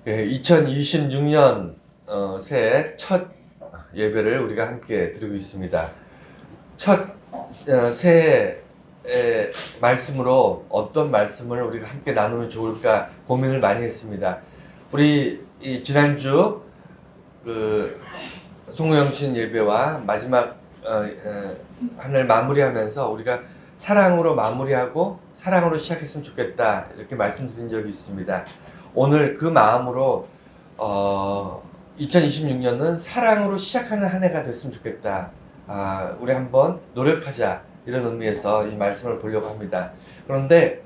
2026년 새해 첫 예배를 우리가 함께 드리고 있습니다. 첫 새해 말씀으로 어떤 말씀을 우리가 함께 나누면 좋을까 고민을 많이 했습니다. 우리 지난주 송영신 예배와 마지막 하늘 마무리하면서 우리가 사랑으로 마무리하고 사랑으로 시작했으면 좋겠다 이렇게 말씀드린 적이 있습니다. 오늘 그 마음으로 2026년은 사랑으로 시작하는 한 해가 됐으면 좋겠다. 우리 한번 노력하자 이런 의미에서 이 말씀을 보려고 합니다. 그런데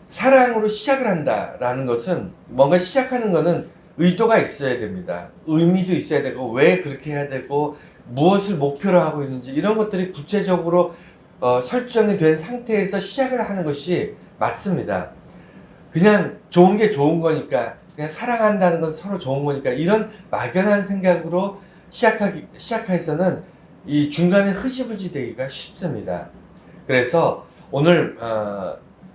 사랑으로 시작을 한다라는 것은 뭔가 시작하는 것은 의도가 있어야 됩니다. 의미도 있어야 되고 왜 그렇게 해야 되고 무엇을 목표로 하고 있는지 이런 것들이 구체적으로 설정이 된 상태에서 시작을 하는 것이 맞습니다. 그냥 좋은 게 좋은 거니까 그냥 사랑한다는 건 서로 좋은 거니까 이런 막연한 생각으로 시작해서는 이 중간에 흐지부지 되기가 쉽습니다. 그래서 오늘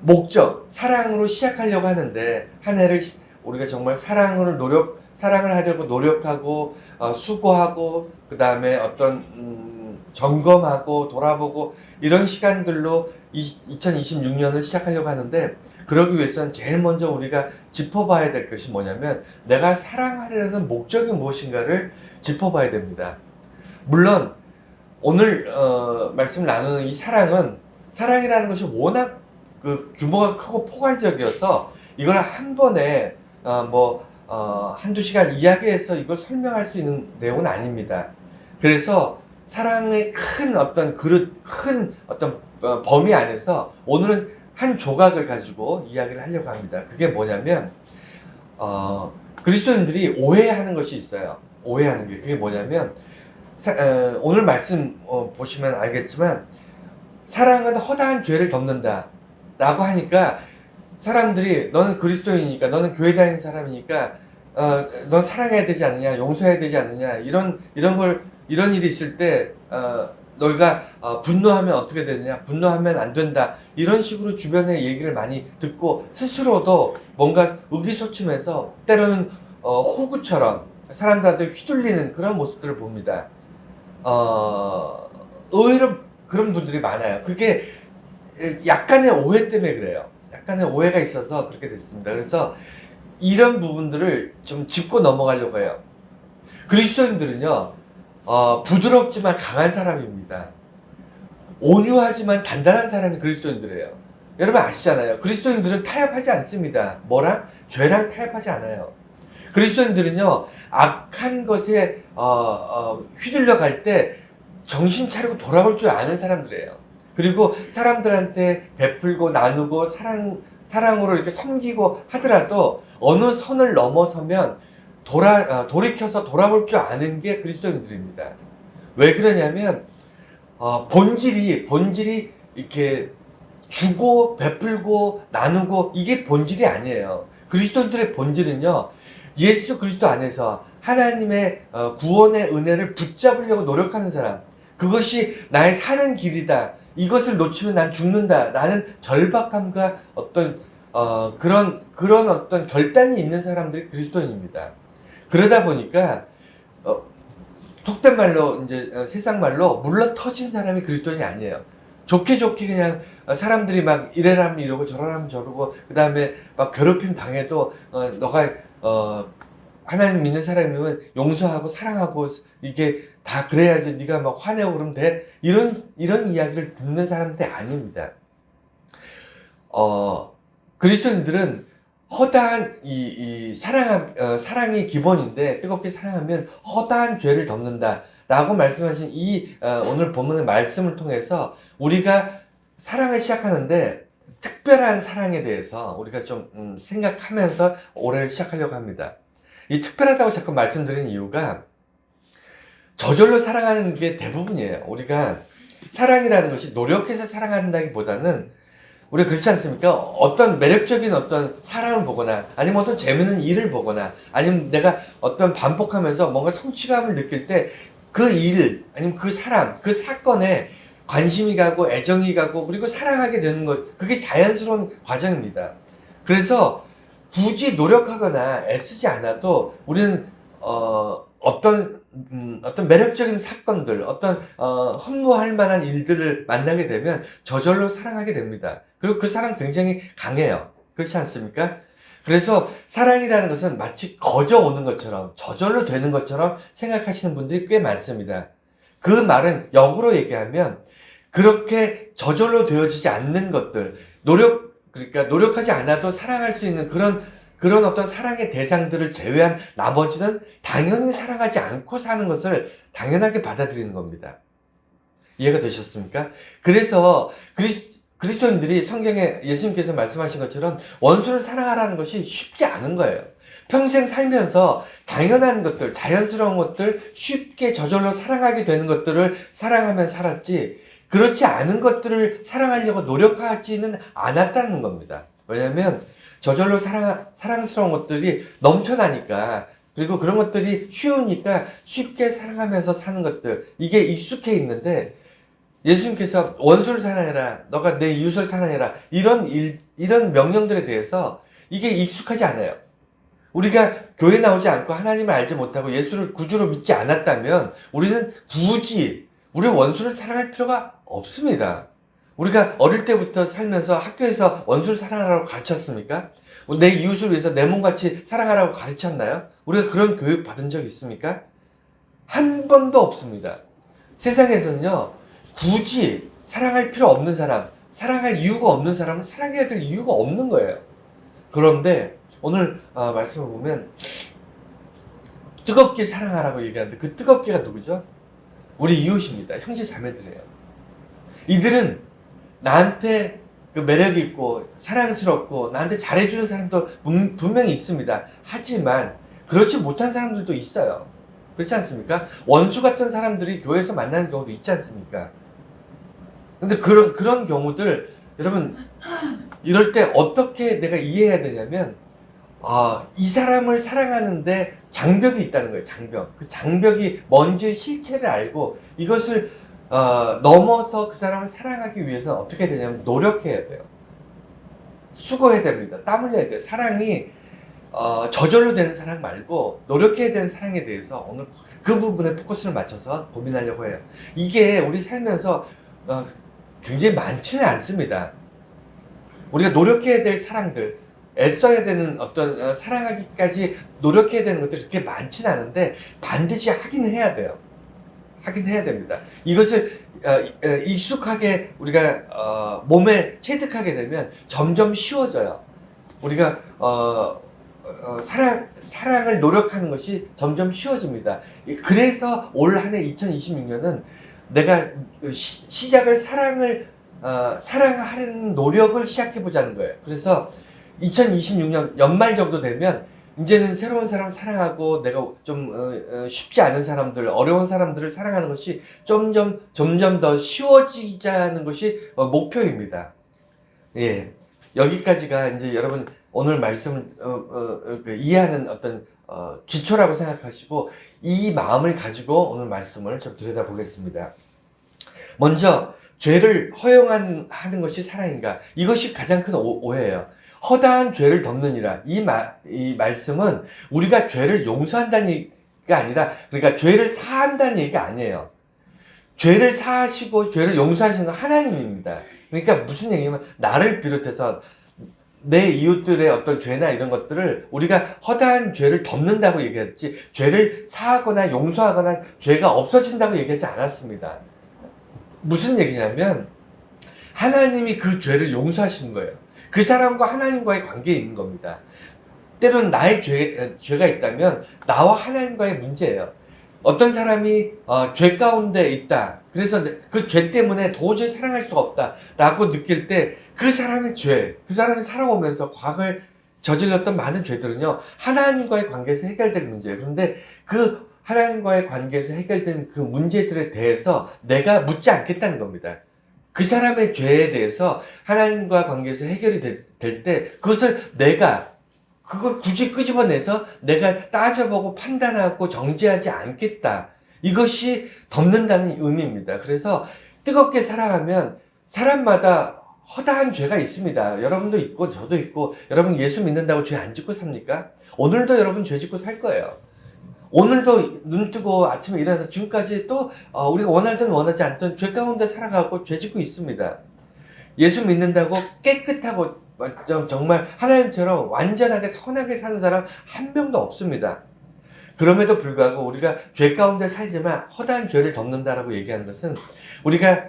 목적 사랑으로 시작하려고 하는데 한 해를 우리가 정말 사랑을 하려고 노력하고 수고하고 그 다음에 어떤 점검하고 돌아보고 이런 시간들로 2026년을 시작하려고 하는데 그러기 위해서는 제일 먼저 우리가 짚어봐야 될 것이 뭐냐면 내가 사랑하려는 목적이 무엇인가를 짚어봐야 됩니다. 물론 오늘 말씀 나누는 이 사랑이라는 것이 워낙 규모가 크고 포괄적이어서 이걸 한 번에 한두 시간 이야기해서 이걸 설명할 수 있는 내용은 아닙니다. 그래서 사랑의 큰 어떤 범위 안에서 오늘은 한 조각을 가지고 이야기를 하려고 합니다. 그게 뭐냐면 그리스도인들이 오해하는 것이 있어요. 오해하는 게 그게 뭐냐면 오늘 말씀 보시면 알겠지만 사랑은 허다한 죄를 덮는다 라고 하니까 사람들이 너는 그리스도인이니까 너는 교회 다니는 사람이니까 넌 사랑해야 되지 않느냐 용서해야 되지 않느냐 이런 일이 있을 때 너희가 분노하면 어떻게 되느냐 분노하면 안 된다 이런 식으로 주변에 얘기를 많이 듣고 스스로도 뭔가 의기소침해서 때로는 호구처럼 사람들한테 휘둘리는 그런 모습들을 봅니다. 의외로 그런 분들이 많아요. 그게 약간의 오해 때문에 그래요. 약간의 오해가 있어서 그렇게 됐습니다. 그래서 이런 부분들을 좀 짚고 넘어가려고 해요. 그리스도인들은요 부드럽지만 강한 사람입니다. 온유하지만 단단한 사람이 그리스도인들이에요. 여러분 아시잖아요. 그리스도인들은 타협하지 않습니다. 뭐랑? 죄랑 타협하지 않아요. 그리스도인들은요 악한 것에 휘둘려 갈 때 정신 차리고 돌아볼 줄 아는 사람들이에요. 그리고 사람들한테 베풀고 나누고 사랑으로 이렇게 섬기고 하더라도 어느 선을 넘어서면 돌이켜서 돌아볼 줄 아는 게 그리스도인들입니다. 왜 그러냐면 본질이 이렇게 주고 베풀고 나누고 이게 본질이 아니에요. 그리스도인들의 본질은요 예수 그리스도 안에서 하나님의 구원의 은혜를 붙잡으려고 노력하는 사람, 그것이 나의 사는 길이다, 이것을 놓치면 난 죽는다 라는 절박함과 어떤 그런 어떤 결단이 있는 사람들이 그리스도인입니다. 그러다 보니까 속된 말로 이제 세상 말로 물러 터진 사람이 그리스도인이 아니에요. 좋게 그냥 사람들이 막 이래라면 이러고 저러라면 저러고 그 다음에 막 괴롭힘 당해도 너가 하나님 믿는 사람이면 용서하고 사랑하고 이게 다 그래야지 네가 막 화내고 그러면 돼 이런 이야기를 듣는 사람들이 아닙니다. 그리스도인들은 허다한 사랑이 기본인데 뜨겁게 사랑하면 허다한 죄를 덮는다 라고 말씀하신 오늘 본문의 말씀을 통해서 우리가 사랑을 시작하는데 특별한 사랑에 대해서 우리가 좀 생각하면서 올해를 시작하려고 합니다. 이 특별하다고 자꾸 말씀드리는 이유가 저절로 사랑하는 게 대부분이에요. 우리가 사랑이라는 것이 노력해서 사랑한다기보다는 우리가 그렇지 않습니까? 어떤 매력적인 어떤 사람을 보거나 아니면 어떤 재밌는 일을 보거나 아니면 내가 어떤 반복하면서 뭔가 성취감을 느낄 때 그 일 아니면 그 사람 그 사건에 관심이 가고 애정이 가고 그리고 사랑하게 되는 것, 그게 자연스러운 과정입니다. 그래서 굳이 노력하거나 애쓰지 않아도 우리는 어떤 매력적인 사건들, 허무할 만한 일들을 만나게 되면 저절로 사랑하게 됩니다. 그리고 그 사랑 굉장히 강해요. 그렇지 않습니까? 그래서 사랑이라는 것은 마치 거저오는 것처럼, 저절로 되는 것처럼 생각하시는 분들이 꽤 많습니다. 그 말은 역으로 얘기하면 그렇게 저절로 되어지지 않는 것들, 그러니까 노력하지 않아도 사랑할 수 있는 그런 어떤 사랑의 대상들을 제외한 나머지는 당연히 사랑하지 않고 사는 것을 당연하게 받아들이는 겁니다. 이해가 되셨습니까? 그래서 그리스도인들이 성경에 예수님께서 말씀하신 것처럼 원수를 사랑하라는 것이 쉽지 않은 거예요. 평생 살면서 당연한 것들, 자연스러운 것들, 쉽게 저절로 사랑하게 되는 것들을 사랑하며 살았지, 그렇지 않은 것들을 사랑하려고 노력하지는 않았다는 겁니다. 왜냐하면 저절로 사랑스러운 것들이 넘쳐나니까, 그리고 그런 것들이 쉬우니까 쉽게 사랑하면서 사는 것들, 이게 익숙해 있는데, 예수님께서 원수를 사랑해라, 너가 내 이웃을 사랑해라, 이런 명령들에 대해서 이게 익숙하지 않아요. 우리가 교회 나오지 않고 하나님을 알지 못하고 예수를 구주로 믿지 않았다면 우리는 굳이 우리 원수를 사랑할 필요가 없습니다. 우리가 어릴 때부터 살면서 학교에서 원수를 사랑하라고 가르쳤습니까? 내 이웃을 위해서 내 몸같이 사랑하라고 가르쳤나요? 우리가 그런 교육 받은 적 있습니까? 한 번도 없습니다. 세상에서는요, 굳이 사랑할 필요 없는 사람, 사랑할 이유가 없는 사람은 사랑해야 될 이유가 없는 거예요. 그런데 오늘 말씀을 보면 뜨겁게 사랑하라고 얘기하는데 그 뜨겁게가 누구죠? 우리 이웃입니다. 형제 자매들이에요. 이들은 나한테 그 매력이 있고 사랑스럽고 나한테 잘해주는 사람도 분명히 있습니다. 하지만 그렇지 못한 사람들도 있어요. 그렇지 않습니까? 원수 같은 사람들이 교회에서 만나는 경우도 있지 않습니까? 근데 그런 경우들, 여러분, 이럴 때 어떻게 내가 이해해야 되냐면, 이 사람을 사랑하는데 장벽이 있다는 거예요. 장벽. 그 장벽이 뭔지 실체를 알고 이것을 넘어서 그 사람을 사랑하기 위해서 어떻게 되냐면 노력해야 돼요. 수고해야 됩니다. 땀 흘려야 돼요. 사랑이 저절로 되는 사랑 말고 노력해야 되는 사랑에 대해서 오늘 그 부분에 포커스를 맞춰서 고민하려고 해요. 이게 우리 살면서 굉장히 많지는 않습니다. 우리가 노력해야 될 사랑들, 애써야 되는 어떤 사랑하기까지 노력해야 되는 것들이 그렇게 많지는 않은데 반드시 하긴 해야 돼요. 하긴 해야 됩니다. 이것을 익숙하게 우리가 몸에 체득하게 되면 점점 쉬워져요. 우리가 사랑을 노력하는 것이 점점 쉬워집니다. 그래서 올 한 해 2026년은 내가 시작을 사랑하는 노력을 시작해보자는 거예요. 그래서 2026년 연말 정도 되면 이제는 새로운 사람 사랑하고 내가 좀 쉽지 않은 사람들, 어려운 사람들을 사랑하는 것이 점점 더 쉬워지자는 것이 목표입니다. 예, 여기까지가 이제 여러분 오늘 말씀 이해하는 어떤 기초라고 생각하시고 이 마음을 가지고 오늘 말씀을 좀 들여다보겠습니다. 먼저 죄를 허용하는 것이 사랑인가? 이것이 가장 큰 오해예요. 허다한 죄를 덮느니라. 이 말씀은 우리가 죄를 용서한다는 얘기가 아니라, 그러니까 죄를 사한다는 얘기가 아니에요. 죄를 사하시고 죄를 용서하시는 건 하나님입니다. 그러니까 무슨 얘기냐면 나를 비롯해서 내 이웃들의 어떤 죄나 이런 것들을 우리가 허다한 죄를 덮는다고 얘기했지, 죄를 사하거나 용서하거나 죄가 없어진다고 얘기하지 않았습니다. 무슨 얘기냐면 하나님이 그 죄를 용서하시는 거예요. 그 사람과 하나님과의 관계에 있는 겁니다. 때로는 나의 죄가 있다면 나와 하나님과의 문제예요. 어떤 사람이 죄 가운데 있다. 그래서 그 죄 때문에 도저히 사랑할 수가 없다 라고 느낄 때 그 사람의 죄, 그 사람이 살아오면서 과거에 저질렀던 많은 죄들은요, 하나님과의 관계에서 해결될 문제예요. 그런데 그 하나님과의 관계에서 해결된 그 문제들에 대해서 내가 묻지 않겠다는 겁니다. 그 사람의 죄에 대해서 하나님과 관계에서 해결이 될 때 그걸 굳이 끄집어내서 내가 따져보고 판단하고 정죄하지 않겠다. 이것이 덮는다는 의미입니다. 그래서 뜨겁게 사랑하면 사람마다 허다한 죄가 있습니다. 여러분도 있고 저도 있고. 여러분 예수 믿는다고 죄 안 짓고 삽니까? 오늘도 여러분 죄 짓고 살 거예요. 오늘도 눈 뜨고 아침에 일어나서 지금까지 또 우리가 원하든 원하지 않든 죄 가운데 살아가고 죄 짓고 있습니다. 예수 믿는다고 깨끗하고 정말 하나님처럼 완전하게 선하게 사는 사람 한 명도 없습니다. 그럼에도 불구하고 우리가 죄 가운데 살지만 허다한 죄를 덮는다라고 얘기하는 것은 우리가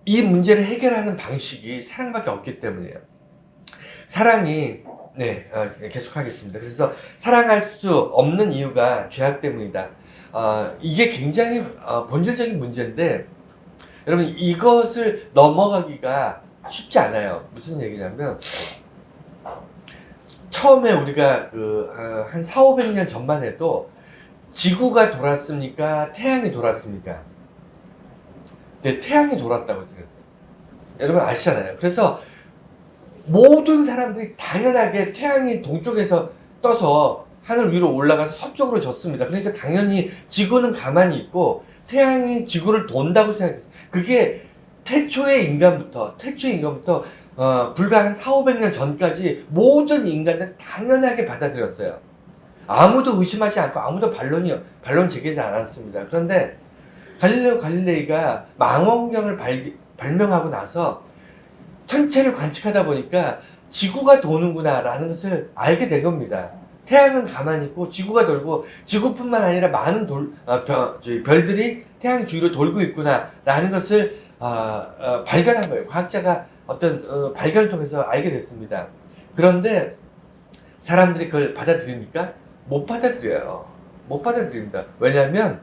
이 문제를 해결하는 방식이 사랑밖에 없기 때문이에요. 사랑이 계속하겠습니다. 그래서 사랑할 수 없는 이유가 죄악 때문이다. 이게 굉장히 본질적인 문제인데 여러분 이것을 넘어가기가 쉽지 않아요. 무슨 얘기냐면 처음에 우리가 한 4,500년 전만 해도 지구가 돌았습니까? 태양이 돌았습니까? 네, 태양이 돌았다고 생각해요. 여러분 아시잖아요. 그래서 모든 사람들이 당연하게 태양이 동쪽에서 떠서 하늘 위로 올라가서 서쪽으로 졌습니다. 그러니까 당연히 지구는 가만히 있고 태양이 지구를 돈다고 생각했어요. 그게 태초의 인간부터 불과 한 4,500년 전까지 모든 인간들 당연하게 받아들였어요. 아무도 의심하지 않고 아무도 반론 제기하지 않았습니다. 그런데 갈릴레오 갈릴레이가 망원경을 발명하고 나서 천체를 관측하다 보니까 지구가 도는구나 라는 것을 알게 된 겁니다. 태양은 가만히 있고 지구가 돌고 지구뿐만 아니라 많은 별들이 태양 주위로 돌고 있구나 라는 것을 발견한 거예요. 과학자가 어떤 발견을 통해서 알게 됐습니다. 그런데 사람들이 그걸 받아들입니까? 못 받아들여요. 못 받아들입니다. 왜냐하면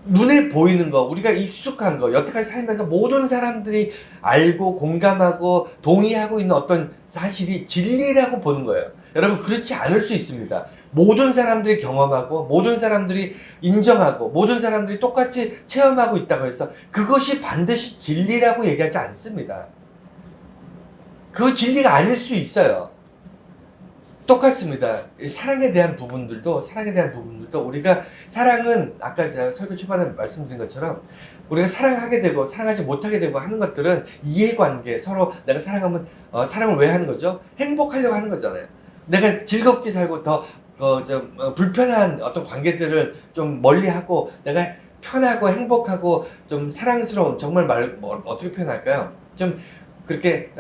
눈에 보이는 거, 우리가 익숙한 거, 여태까지 살면서 모든 사람들이 알고 공감하고 동의하고 있는 어떤 사실이 진리라고 보는 거예요. 여러분 그렇지 않을 수 있습니다. 모든 사람들이 경험하고 모든 사람들이 인정하고 모든 사람들이 똑같이 체험하고 있다고 해서 그것이 반드시 진리라고 얘기하지 않습니다. 그 진리가 아닐 수 있어요. 똑같습니다. 사랑에 대한 부분들도 우리가 사랑은 아까 제가 설교 초반에 말씀드린 것처럼 우리가 사랑하게 되고 사랑하지 못하게 되고 하는 것들은 이해관계, 서로 내가 사랑하면 사랑을 왜 하는 거죠? 행복하려고 하는 거잖아요. 내가 즐겁게 살고 더 불편한 어떤 관계들을 좀 멀리하고 내가 편하고 행복하고 좀 사랑스러운 정말 어떻게 표현할까요? 좀 그렇게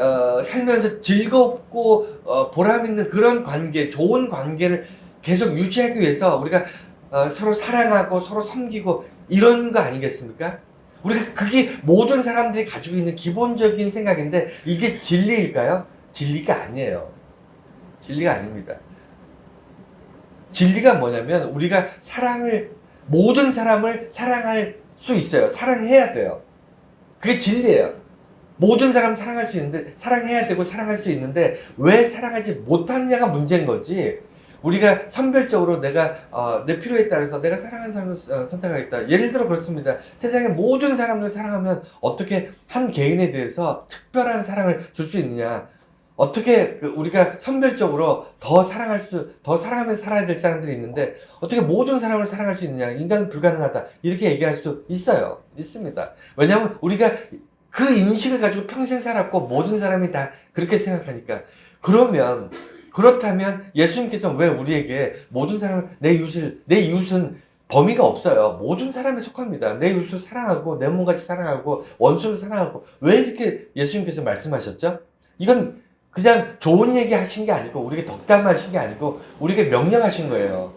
살면서 즐겁고 보람 있는 그런 관계, 좋은 관계를 계속 유지하기 위해서 우리가 서로 사랑하고 서로 섬기고 이런 거 아니겠습니까? 우리가 그게 모든 사람들이 가지고 있는 기본적인 생각인데 이게 진리일까요? 진리가 아니에요. 진리가 아닙니다. 진리가 뭐냐면 우리가 모든 사람을 사랑할 수 있어요. 사랑해야 돼요. 그게 진리예요. 모든 사람 사랑할 수 있는데 사랑해야 되고 사랑할 수 있는데 왜 사랑하지 못하느냐가 문제인 거지. 우리가 선별적으로 내가 내 필요에 따라서 내가 사랑하는 사람을 선택하겠다. 예를 들어 그렇습니다. 세상의 모든 사람들 사랑하면 어떻게 한 개인에 대해서 특별한 사랑을 줄 수 있느냐. 어떻게 우리가 선별적으로 더 사랑하면서 살아야 될 사람들이 있는데 어떻게 모든 사람을 사랑할 수 있느냐. 인간은 불가능하다. 이렇게 얘기할 수 있어요. 있습니다. 왜냐하면 우리가 그 인식을 가지고 평생 살았고 모든 사람이 다 그렇게 생각하니까. 그렇다면 예수님께서 왜 우리에게 모든 사람을 내 이웃은 범위가 없어요. 모든 사람에 속합니다. 내 이웃을 사랑하고 내 몸같이 사랑하고 원수를 사랑하고 왜 이렇게 예수님께서 말씀하셨죠? 이건 그냥 좋은 얘기 하신 게 아니고 우리에게 덕담하신 게 아니고 우리에게 명령하신 거예요.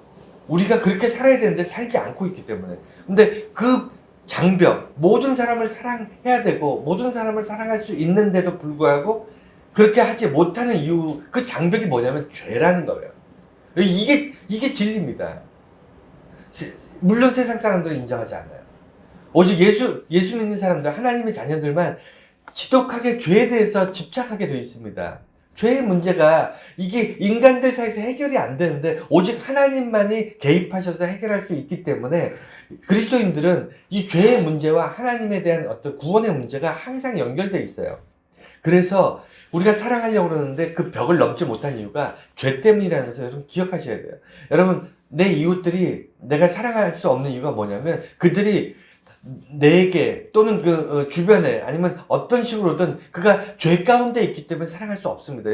우리가 그렇게 살아야 되는데 살지 않고 있기 때문에. 근데 그 장벽, 모든 사람을 사랑해야 되고 모든 사람을 사랑할 수 있는데도 불구하고 그렇게 하지 못하는 이유, 그 장벽이 뭐냐면 죄라는 거예요. 이게 진리입니다. 물론 세상 사람들은 인정하지 않아요. 오직 예수 믿는 사람들, 하나님의 자녀들만 지독하게 죄에 대해서 집착하게 되어 있습니다. 죄의 문제가 이게 인간들 사이에서 해결이 안 되는데 오직 하나님만이 개입하셔서 해결할 수 있기 때문에 그리스도인들은 이 죄의 문제와 하나님에 대한 어떤 구원의 문제가 항상 연결되어 있어요. 그래서 우리가 사랑하려고 그러는데 그 벽을 넘지 못한 이유가 죄 때문이라는 것을 여러분 기억하셔야 돼요. 여러분 내 이웃들이 내가 사랑할 수 없는 이유가 뭐냐면 그들이 내게 또는 주변에 아니면 어떤 식으로든 그가 죄 가운데 있기 때문에 사랑할 수 없습니다.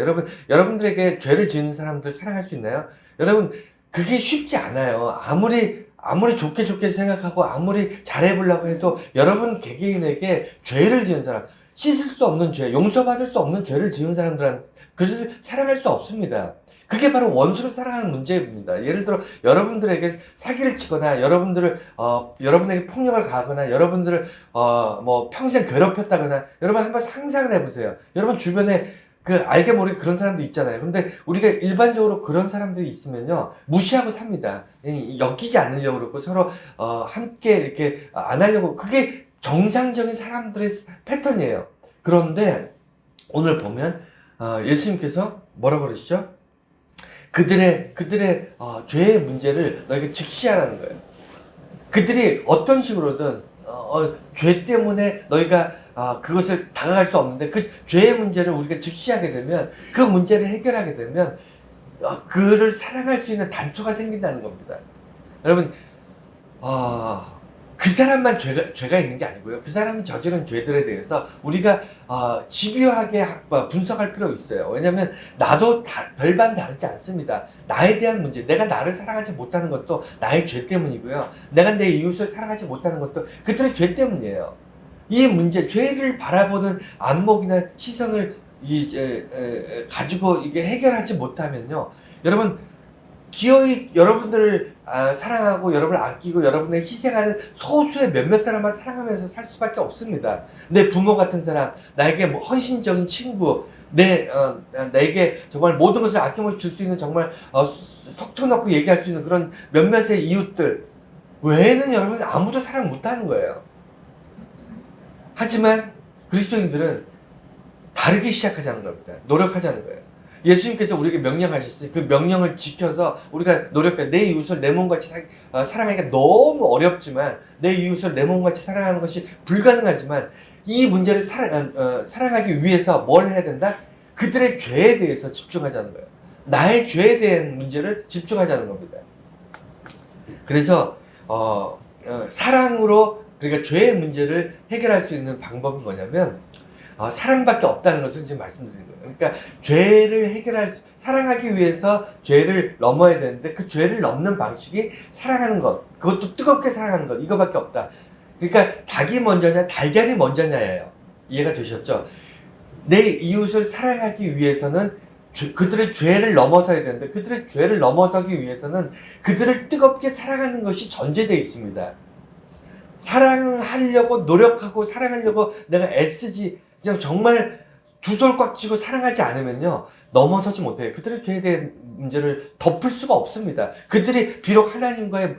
여러분들에게 죄를 지은 사람들 사랑할 수 있나요? 여러분, 그게 쉽지 않아요. 아무리 좋게 생각하고 아무리 잘해보려고 해도 여러분 개개인에게 죄를 지은 사람, 씻을 수 없는 죄, 용서받을 수 없는 죄를 지은 사람들은 그것을 사랑할 수 없습니다. 그게 바로 원수를 사랑하는 문제입니다. 예를 들어 여러분들에게 사기를 치거나 여러분에게 폭력을 가하거나 여러분들을 뭐 평생 괴롭혔다거나, 여러분 한번 상상을 해보세요. 여러분 주변에 알게 모르게 그런 사람도 있잖아요. 근데 우리가 일반적으로 그런 사람들이 있으면요, 무시하고 삽니다. 엮이지 않으려고 그러고 서로 함께 이렇게 안 하려고, 그게 정상적인 사람들의 패턴이에요. 그런데 오늘 보면 예수님께서 뭐라고 그러시죠? 그들의 죄의 문제를 너희가 직시하라는 거예요. 그들이 어떤 식으로든 죄 때문에 너희가 그것을 다가갈 수 없는데, 그 죄의 문제를 우리가 직시하게 되면, 그 문제를 해결하게 되면 그를 사랑할 수 있는 단초가 생긴다는 겁니다. 여러분, 그 사람만 죄가 있는 게 아니고요. 그 사람이 저지른 죄들에 대해서 우리가 집요하게 분석할 필요가 있어요. 왜냐하면 나도 별반 다르지 않습니다. 나에 대한 문제, 내가 나를 사랑하지 못하는 것도 나의 죄 때문이고요. 내가 내 이웃을 사랑하지 못하는 것도 그들의 죄 때문이에요. 이 문제, 죄를 바라보는 안목이나 시선을 가지고 이게 해결하지 못하면요, 여러분, 기어이 여러분들을 사랑하고 여러분을 아끼고 여러분을 희생하는 소수의 몇몇 사람만 사랑하면서 살 수밖에 없습니다. 내 부모 같은 사람, 나에게 뭐 헌신적인 친구, 내게 정말 모든 것을 아낌없이 줄 수 있는, 정말 속 터놓고 얘기할 수 있는 그런 몇몇의 이웃들 외에는 여러분 아무도 사랑 못하는 거예요. 하지만 그리스도인들은 다르게 시작하자는 겁니다. 노력하자는 거예요. 예수님께서 우리에게 명령하셨어요. 그 명령을 지켜서 우리가 노력해. 내 이웃을 내 몸같이 사랑하기가 너무 어렵지만, 내 이웃을 내 몸같이 사랑하는 것이 불가능하지만, 이 문제를 사랑하기 위해서 뭘 해야 된다? 그들의 죄에 대해서 집중하자는 거예요. 나의 죄에 대한 문제를 집중하자는 겁니다. 그래서 사랑으로, 그러니까 죄의 문제를 해결할 수 있는 방법은 뭐냐면 사랑밖에 없다는 것을 지금 말씀드린 거예요. 그러니까 사랑하기 위해서 죄를 넘어야 되는데, 그 죄를 넘는 방식이 사랑하는 것, 그것도 뜨겁게 사랑하는 것, 이거밖에 없다. 그러니까 닭이 먼저냐 달걀이 먼저냐예요. 이해가 되셨죠? 내 이웃을 사랑하기 위해서는 그들의 죄를 넘어서야 되는데, 그들의 죄를 넘어서기 위해서는 그들을 뜨겁게 사랑하는 것이 전제되어 있습니다. 사랑하려고 노력하고 사랑하려고 내가 애쓰지, 그냥 정말 두 손 꽉 쥐고 사랑하지 않으면요, 넘어서지 못해요. 그들의 죄에 대한 문제를 덮을 수가 없습니다. 그들이 비록 하나님과의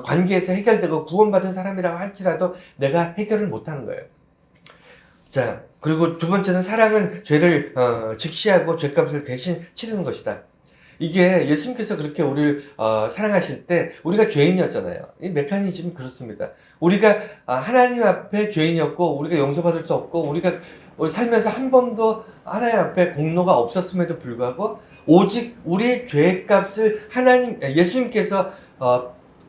관계에서 해결되고 구원받은 사람이라고 할지라도 내가 해결을 못하는 거예요. 자, 그리고 두 번째는 사랑은 죄를 직시하고 죄값을 대신 치르는 것이다. 이게 예수님께서 그렇게 우리를 사랑하실 때 우리가 죄인이었잖아요. 이 메커니즘이 그렇습니다. 우리가 하나님 앞에 죄인이었고, 우리가 용서받을 수 없고, 우리가 살면서 한 번도 하나님 앞에 공로가 없었음에도 불구하고, 오직 우리의 죄값을 예수님께서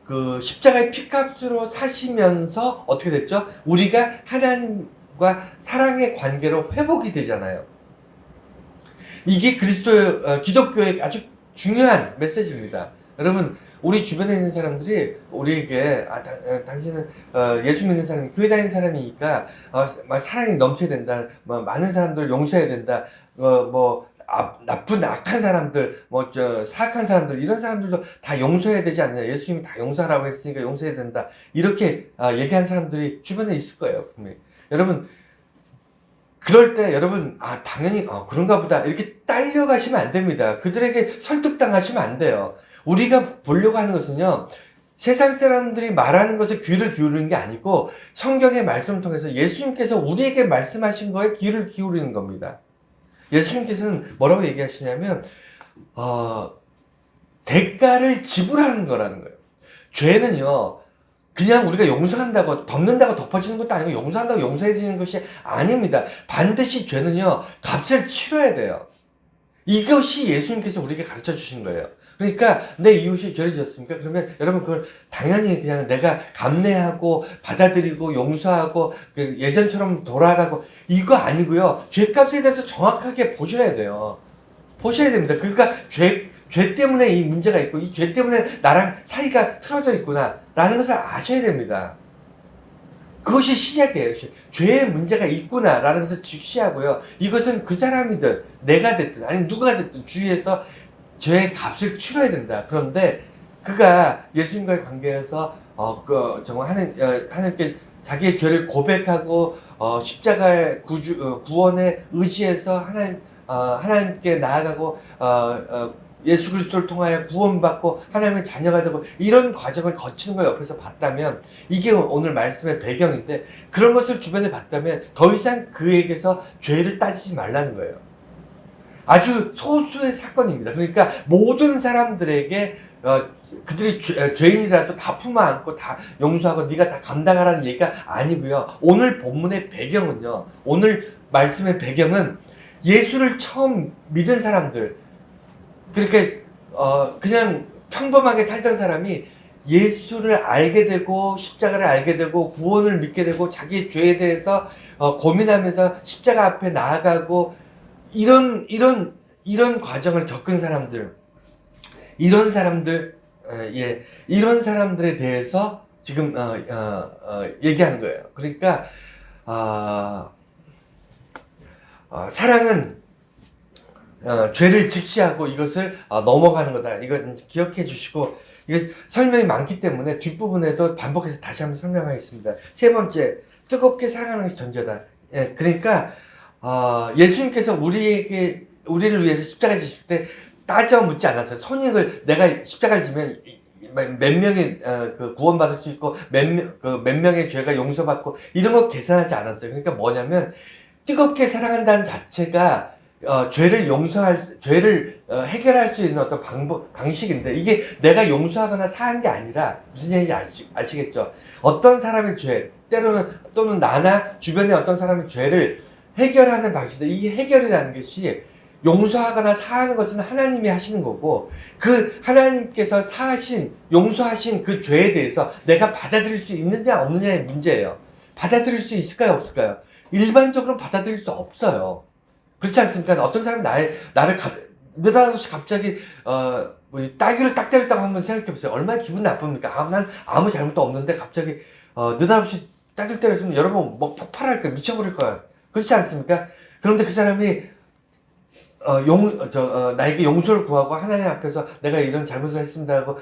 그 십자가의 피값으로 사시면서 어떻게 됐죠? 우리가 하나님과 사랑의 관계로 회복이 되잖아요. 이게 기독교의 아주 중요한 메시지입니다. 여러분, 우리 주변에 있는 사람들이 우리에게 당신은 예수 믿는 사람이, 교회 다니는 사람이니까 사랑이 넘쳐야 된다, 많은 사람들 용서해야 된다, 나쁜 악한 사람들, 사악한 사람들, 이런 사람들도 다 용서해야 되지 않느냐, 예수님이 다 용서하라고 했으니까 용서해야 된다, 이렇게 얘기한 사람들이 주변에 있을 거예요, 분명히. 여러분, 그럴 때 여러분 당연히 그런가 보다 이렇게 딸려가시면 안 됩니다. 그들에게 설득당하시면 안 돼요. 우리가 보려고 하는 것은요, 세상 사람들이 말하는 것에 귀를 기울이는 게 아니고, 성경의 말씀을 통해서 예수님께서 우리에게 말씀하신 거에 귀를 기울이는 겁니다. 예수님께서는 뭐라고 얘기하시냐면 대가를 지불하는 거라는 거예요. 죄는요, 그냥 우리가 용서한다고, 덮는다고 덮어지는 것도 아니고, 용서한다고 용서해지는 것이 아닙니다. 반드시 죄는요, 값을 치러야 돼요. 이것이 예수님께서 우리에게 가르쳐 주신 거예요. 그러니까 내 이웃이 죄를 지었습니까? 그러면 여러분 그걸 당연히 그냥 내가 감내하고 받아들이고 용서하고 그 예전처럼 돌아가고 이거 아니고요. 죄값에 대해서 정확하게 보셔야 돼요. 보셔야 됩니다. 그러니까 죄 때문에 이 문제가 있고 이 죄 때문에 나랑 사이가 틀어져 있구나 라는 것을 아셔야 됩니다. 그것이 시작이에요. 죄의 문제가 있구나 라는 것을 직시하고요. 이것은 그 사람이든 내가 됐든 아니면 누가 됐든 주위에서 죄의 값을 치러야 된다. 그런데 그가 예수님과의 관계에서 정말 하나님께 자기의 죄를 고백하고 십자가의 구원에 의지해서 하나님께 나아가고 예수 그리스도를 통하여 구원받고 하나님의 자녀가 되고 이런 과정을 거치는 걸 옆에서 봤다면 이게 오늘 말씀의 배경인데 그런 것을 주변에 봤다면 더 이상 그에게서 죄를 따지지 말라는 거예요. 아주 소수의 사건입니다. 그러니까 모든 사람들에게 그들이 죄인이라도 다 품어안고 다 용서하고 네가 다 감당하라는 얘기가 아니고요. 오늘 본문의 배경은요. 오늘 말씀의 배경은 예수를 처음 믿은 사람들, 그렇게 그냥 평범하게 살던 사람이 예수를 알게 되고 십자가를 알게 되고 구원을 믿게 되고 자기의 죄에 대해서 고민하면서 십자가 앞에 나아가고 이런 과정을 겪은 사람들, 이런 사람들에 대해서 지금 얘기하는 거예요. 그러니까 사랑은 죄를 직시하고 이것을 넘어가는 거다. 이건 기억해 주시고, 이게 설명이 많기 때문에 뒷부분에도 반복해서 다시 한번 설명하겠습니다. 세 번째, 뜨겁게 사랑하는 것이 전제다. 예, 그러니까 예수님께서 우리를 위해서 십자가 지실 때 따져 묻지 않았어요. 손익을 내가 십자가를 지면 몇 명이 그 구원받을 수 있고 몇 명의 죄가 용서받고 이런 거 계산하지 않았어요. 그러니까 뭐냐면 뜨겁게 사랑한다는 자체가 죄를 해결할 수 있는 어떤 방식인데, 이게 내가 용서하거나 사한 게 아니라, 무슨 얘기인지 아시겠죠? 어떤 사람의 죄, 또는 나나 주변의 어떤 사람의 죄를 해결하는 방식인데, 이 해결이라는 것이 용서하거나 사하는 것은 하나님이 하시는 거고, 그 하나님께서 용서하신 그 죄에 대해서 내가 받아들일 수 있느냐 없느냐의 문제예요. 받아들일 수 있을까요 없을까요? 일반적으로 받아들일 수 없어요. 그렇지 않습니까? 어떤 사람이 나를 느닷없이 갑자기 따귀를 딱 때렸다고 한번 생각해 보세요. 얼마나 기분 나쁩니까? 난 아무 잘못도 없는데 갑자기 느닷없이 따귀를 때렸으면 여러분 뭐 폭발할 거야, 미쳐버릴 거야. 그렇지 않습니까? 그런데 그 사람이 나에게 용서를 구하고 하나님 앞에서 내가 이런 잘못을 했습니다 하고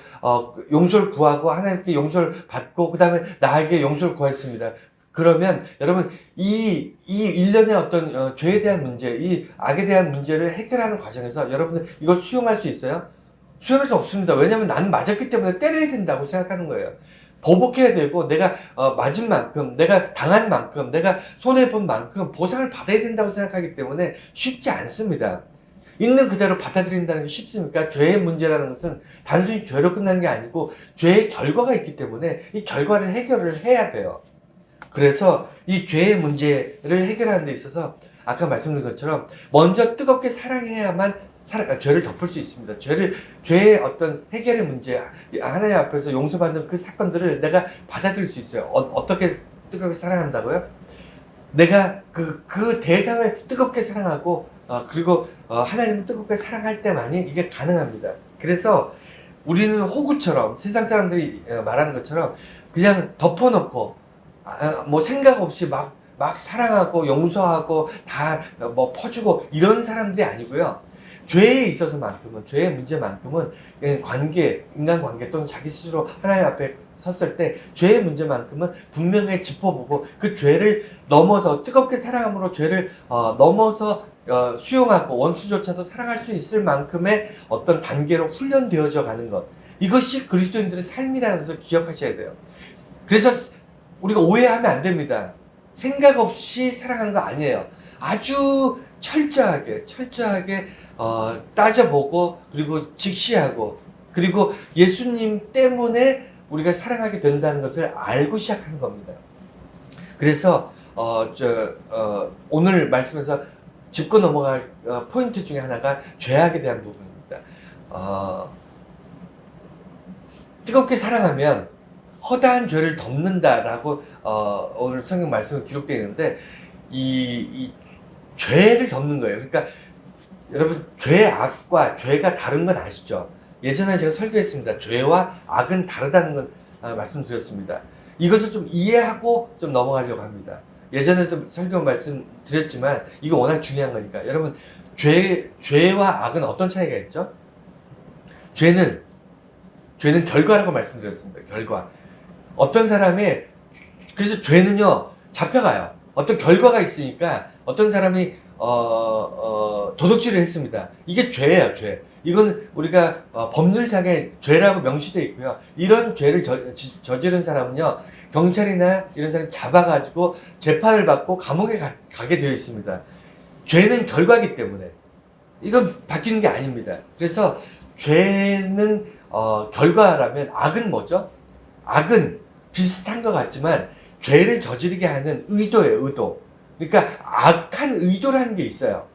용서를 구하고 하나님께 용서를 받고 그 다음에 나에게 용서를 구했습니다. 그러면 여러분 이 일련의 어떤 죄에 대한 문제, 이 악에 대한 문제를 해결하는 과정에서 여러분은 이걸 수용할 수 있어요? 수용할 수 없습니다. 왜냐하면 나는 맞았기 때문에 때려야 된다고 생각하는 거예요. 보복해야 되고 내가 맞은 만큼, 내가 당한 만큼, 내가 손해본 만큼 보상을 받아야 된다고 생각하기 때문에 쉽지 않습니다. 있는 그대로 받아들인다는 게 쉽습니까? 죄의 문제라는 것은 단순히 죄로 끝나는 게 아니고 죄의 결과가 있기 때문에 이 결과를 해결을 해야 돼요. 그래서 이 죄의 문제를 해결하는 데 있어서 아까 말씀드린 것처럼 먼저 뜨겁게 사랑해야만 죄를 덮을 수 있습니다. 죄의 어떤 해결의 문제, 하나님 앞에서 용서받는 그 사건들을 내가 받아들일 수 있어요. 어떻게 뜨겁게 사랑한다고요? 내가 그 대상을 뜨겁게 사랑하고 그리고 하나님을 뜨겁게 사랑할 때만이 이게 가능합니다. 그래서 우리는 호구처럼 세상 사람들이 말하는 것처럼 그냥 덮어놓고 뭐 생각 없이 막 사랑하고 용서하고 다 뭐 퍼주고 이런 사람들이 아니고요. 죄에 있어서만큼은, 죄의 문제만큼은 인간관계 또는 자기 스스로 하나님 앞에 섰을 때 죄의 문제만큼은 분명히 짚어보고 그 죄를 넘어서 뜨겁게 사랑함으로 죄를 넘어서 수용하고 원수조차도 사랑할 수 있을 만큼의 어떤 단계로 훈련되어져 가는 것, 이것이 그리스도인들의 삶이라는 것을 기억하셔야 돼요. 그래서 우리가 오해하면 안 됩니다. 생각 없이 사랑하는 거 아니에요. 아주 철저하게 따져보고 그리고 직시하고 그리고 예수님 때문에 우리가 사랑하게 된다는 것을 알고 시작하는 겁니다. 그래서 오늘 말씀에서 짚고 넘어갈 포인트 중에 하나가 죄악에 대한 부분입니다. 뜨겁게 사랑하면 허다한 죄를 덮는다라고 오늘 성경 말씀에 기록되어 있는데 이 죄를 덮는 거예요. 그러니까 여러분 죄악과 죄가 다른 건 아시죠? 예전에 제가 설교했습니다. 죄와 악은 다르다는 건 말씀드렸습니다. 이것을 좀 이해하고 좀 넘어가려고 합니다. 예전에 좀 설교 말씀 드렸지만 이거 워낙 중요한 거니까. 여러분 죄와 악은 어떤 차이가 있죠? 죄는 결과라고 말씀드렸습니다. 결과. 어떤 사람의 그래서 죄는요 잡혀가요. 어떤 결과가 있으니까 어떤 사람이 도둑질을 했습니다. 이게 죄예요, 죄. 이건 우리가 법률상의 죄라고 명시되어 있고요. 이런 죄를 저지른 사람은요 경찰이나 이런 사람 잡아가지고 재판을 받고 감옥에 가게 되어 있습니다. 죄는 결과이기 때문에 이건 바뀌는 게 아닙니다. 그래서 죄는 결과라면 악은 뭐죠? 악은 비슷한 것 같지만 죄를 저지르게 하는 의도예요, 의도. 그러니까 악한 의도라는 게 있어요.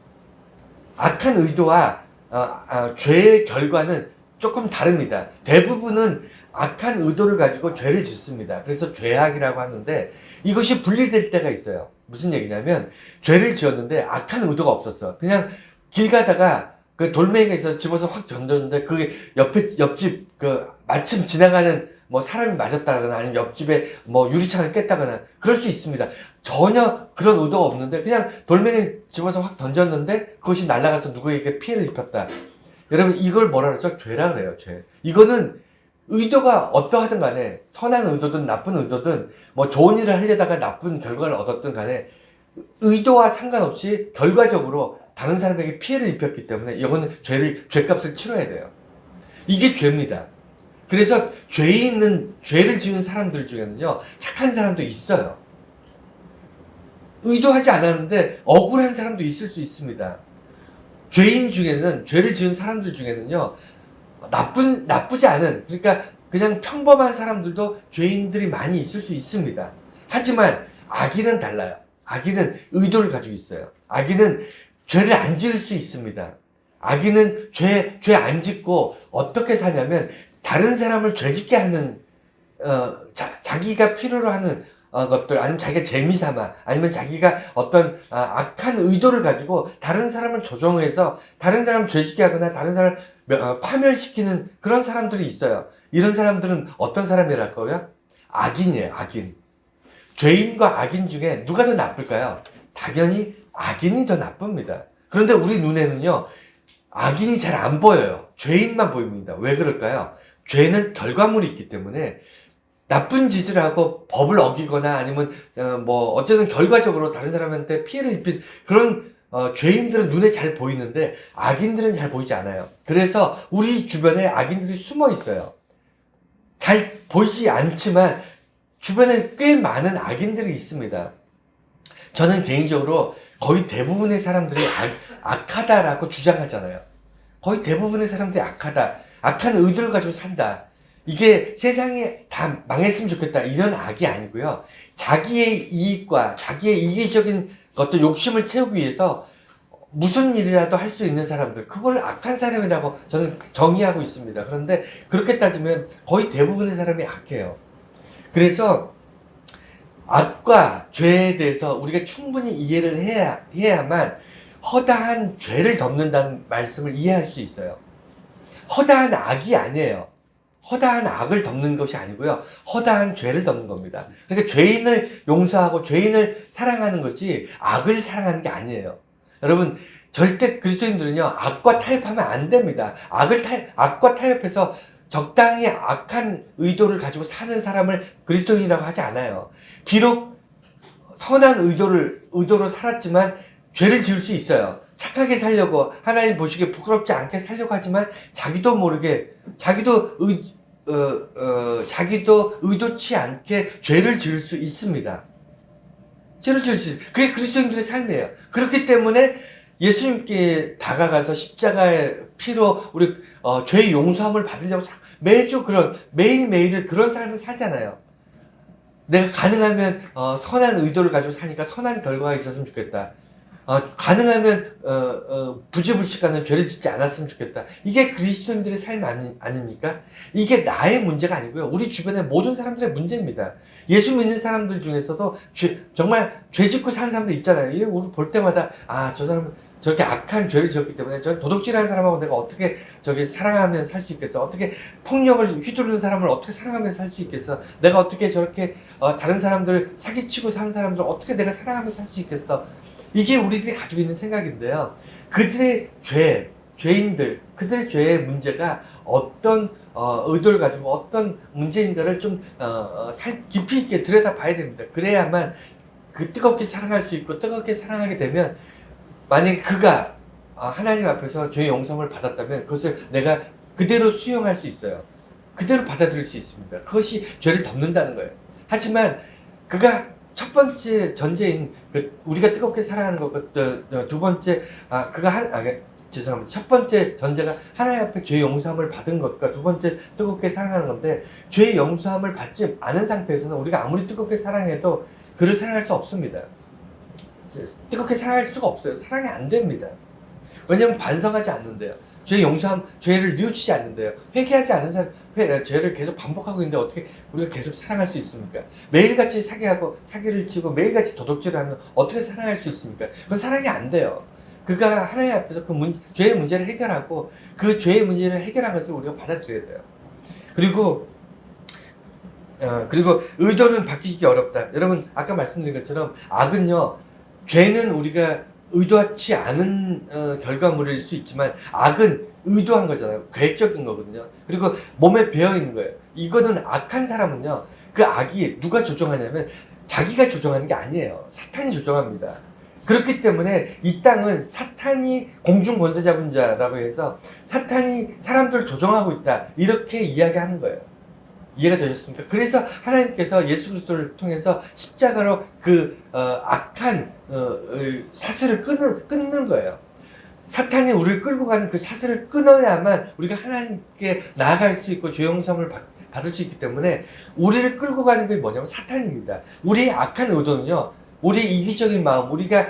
악한 의도와 죄의 결과는 조금 다릅니다. 대부분은 악한 의도를 가지고 죄를 짓습니다. 그래서 죄악이라고 하는데 이것이 분리될 때가 있어요. 무슨 얘기냐면 죄를 지었는데 악한 의도가 없었어. 그냥 길 가다가 그 돌멩이가 있어서 집어서 확 던졌는데 그게 옆집 마침 지나가는 뭐 사람이 맞았다거나 아니면 옆집에 뭐 유리창을 깼다거나 그럴 수 있습니다. 전혀 그런 의도가 없는데 그냥 돌멩이를 집어서 확 던졌는데 그것이 날아가서 누구에게 피해를 입혔다. 여러분 이걸 뭐라 그러죠? 죄라 그래요, 죄. 이거는 의도가 어떠하든 간에 선한 의도든 나쁜 의도든 뭐 좋은 일을 하려다가 나쁜 결과를 얻었든 간에 의도와 상관없이 결과적으로 다른 사람에게 피해를 입혔기 때문에 이거는 죄값을 치러야 돼요. 이게 죄입니다. 그래서 죄를 지은 사람들 중에는요 착한 사람도 있어요. 의도하지 않았는데 억울한 사람도 있을 수 있습니다. 죄인 중에는 죄를 지은 사람들 중에는요 나쁘지 않은 그러니까 그냥 평범한 사람들도 죄인들이 많이 있을 수 있습니다. 하지만 악인은 달라요. 악인은 의도를 가지고 있어요. 악인은 죄를 안 지을 수 있습니다. 악인은 죄 안 짓고 어떻게 사냐면 다른 사람을 죄짓게 하는 자기가 필요로 하는 것들 아니면 자기가 재미삼아 아니면 자기가 어떤 악한 의도를 가지고 다른 사람을 조종해서 다른 사람을 죄짓게 하거나 다른 사람을 파멸시키는 그런 사람들이 있어요. 이런 사람들은 어떤 사람이랄까요? 악인이에요. 악인. 죄인과 악인 중에 누가 더 나쁠까요? 당연히 악인이 더 나쁩니다. 그런데 우리 눈에는요 악인이 잘 안 보여요. 죄인만 보입니다. 왜 그럴까요? 죄는 결과물이 있기 때문에 나쁜 짓을 하고 법을 어기거나 아니면 뭐 어쨌든 결과적으로 다른 사람한테 피해를 입힌 그런 죄인들은 눈에 잘 보이는데 악인들은 잘 보이지 않아요. 그래서 우리 주변에 악인들이 숨어 있어요. 잘 보이지 않지만 주변에 꽤 많은 악인들이 있습니다. 저는 개인적으로 거의 대부분의 사람들이 악하다라고 주장하잖아요. 거의 대부분의 사람들이 악하다. 악한 의도를 가지고 산다. 이게 세상이 다 망했으면 좋겠다. 이런 악이 아니고요. 자기의 이익과 자기의 이기적인 것들 욕심을 채우기 위해서 무슨 일이라도 할 수 있는 사람들, 그걸 악한 사람이라고 저는 정의하고 있습니다. 그런데 그렇게 따지면 거의 대부분의 사람이 악해요. 그래서 악과 죄에 대해서 우리가 충분히 이해를 해야만 허다한 죄를 덮는다는 말씀을 이해할 수 있어요. 허다한 악이 아니에요. 허다한 악을 덮는 것이 아니고요. 허다한 죄를 덮는 겁니다. 그러니까 죄인을 용서하고 죄인을 사랑하는 것이 악을 사랑하는 게 아니에요. 여러분, 절대 그리스도인들은요, 악과 타협하면 안 됩니다. 악과 타협해서 적당히 악한 의도를 가지고 사는 사람을 그리스도인이라고 하지 않아요. 비록 선한 의도로 살았지만 죄를 지을 수 있어요. 착하게 살려고 하나님 보시기에 부끄럽지 않게 살려고 하지만 자기도 모르게 자기도 의도치 않게 죄를 지을 수 있습니다. 죄를 지을 수 있어요. 그게 그리스도인들의 삶이에요. 그렇기 때문에 예수님께 다가가서 십자가의 피로 우리 죄의 용서함을 받으려고 매주 매일매일을 그런 삶을 살잖아요. 내가 가능하면 선한 의도를 가지고 사니까 선한 결과가 있었으면 좋겠다. 가능하면 부지불식하는 죄를 짓지 않았으면 좋겠다. 이게 그리스도인들의 삶 아닙니까? 이게 나의 문제가 아니고요. 우리 주변의 모든 사람들의 문제입니다. 예수 믿는 사람들 중에서도 정말 죄 짓고 사는 사람들 있잖아요. 이게 우리 볼 때마다 저 사람은 저렇게 악한 죄를 지었기 때문에 저 도둑질하는 사람하고 내가 어떻게 저기 사랑하면 살 수 있겠어? 어떻게 폭력을 휘두르는 사람을 어떻게 사랑하면 살 수 있겠어? 내가 어떻게 저렇게 다른 사람들 사기치고 사는 사람들을 어떻게 내가 사랑하면 살 수 있겠어? 이게 우리들이 가지고 있는 생각인데요. 그들의 죄인들, 그들의 죄의 문제가 어떤 의도를 가지고 어떤 문제인가를 좀 깊이 있게 들여다봐야 됩니다. 그래야만 그 뜨겁게 사랑할 수 있고 뜨겁게 사랑하게 되면 만약에 그가 하나님 앞에서 죄의 용서를 받았다면 그것을 내가 그대로 수용할 수 있어요. 그대로 받아들일 수 있습니다. 그것이 죄를 덮는다는 거예요. 하지만 그가 첫 번째 전제인 우리가 뜨겁게 사랑하는 것과 두 번째 죄송합니다. 첫 번째 전제가 하나님 앞에 죄의 용서함을 받은 것과 두 번째 뜨겁게 사랑하는 건데 죄의 용서함을 받지 않은 상태에서는 우리가 아무리 뜨겁게 사랑해도 그를 사랑할 수 없습니다. 뜨겁게 사랑할 수가 없어요. 사랑이 안 됩니다. 왜냐하면 반성하지 않는데요. 죄의 용서함, 죄를 뉘우치지 않는데요. 회개하지 않은 사람, 죄를 계속 반복하고 있는데 어떻게 우리가 계속 사랑할 수 있습니까? 매일같이 사기를 치고 매일같이 도둑질을 하면 어떻게 사랑할 수 있습니까? 그건 사랑이 안 돼요. 그가 하나님 앞에서 죄의 문제를 해결하고 그 죄의 문제를 해결한 것을 우리가 받아들여야 돼요. 그리고 의도는 바뀌기 어렵다. 여러분 아까 말씀드린 것처럼 악은요, 죄는 우리가 의도하지 않은 결과물일 수 있지만 악은 의도한 거잖아요. 계획적인 거거든요. 그리고 몸에 배어 있는 거예요. 이거는 악한 사람은요, 그 악이 누가 조종하냐면 자기가 조종하는 게 아니에요. 사탄이 조종합니다. 그렇기 때문에 이 땅은 사탄이 공중 권세 잡은 자라고 해서 사탄이 사람들을 조종하고 있다, 이렇게 이야기하는 거예요. 이해가 되셨습니까? 그래서 하나님께서 예수 그리스도를 통해서 십자가로 그 악한 사슬을 끊는 거예요. 사탄이 우리를 끌고 가는 그 사슬을 끊어야만 우리가 하나님께 나아갈 수 있고 죄 용서를 받을 수 있기 때문에 우리를 끌고 가는 게 뭐냐면 사탄입니다. 우리의 악한 의도는요, 우리의 이기적인 마음, 우리가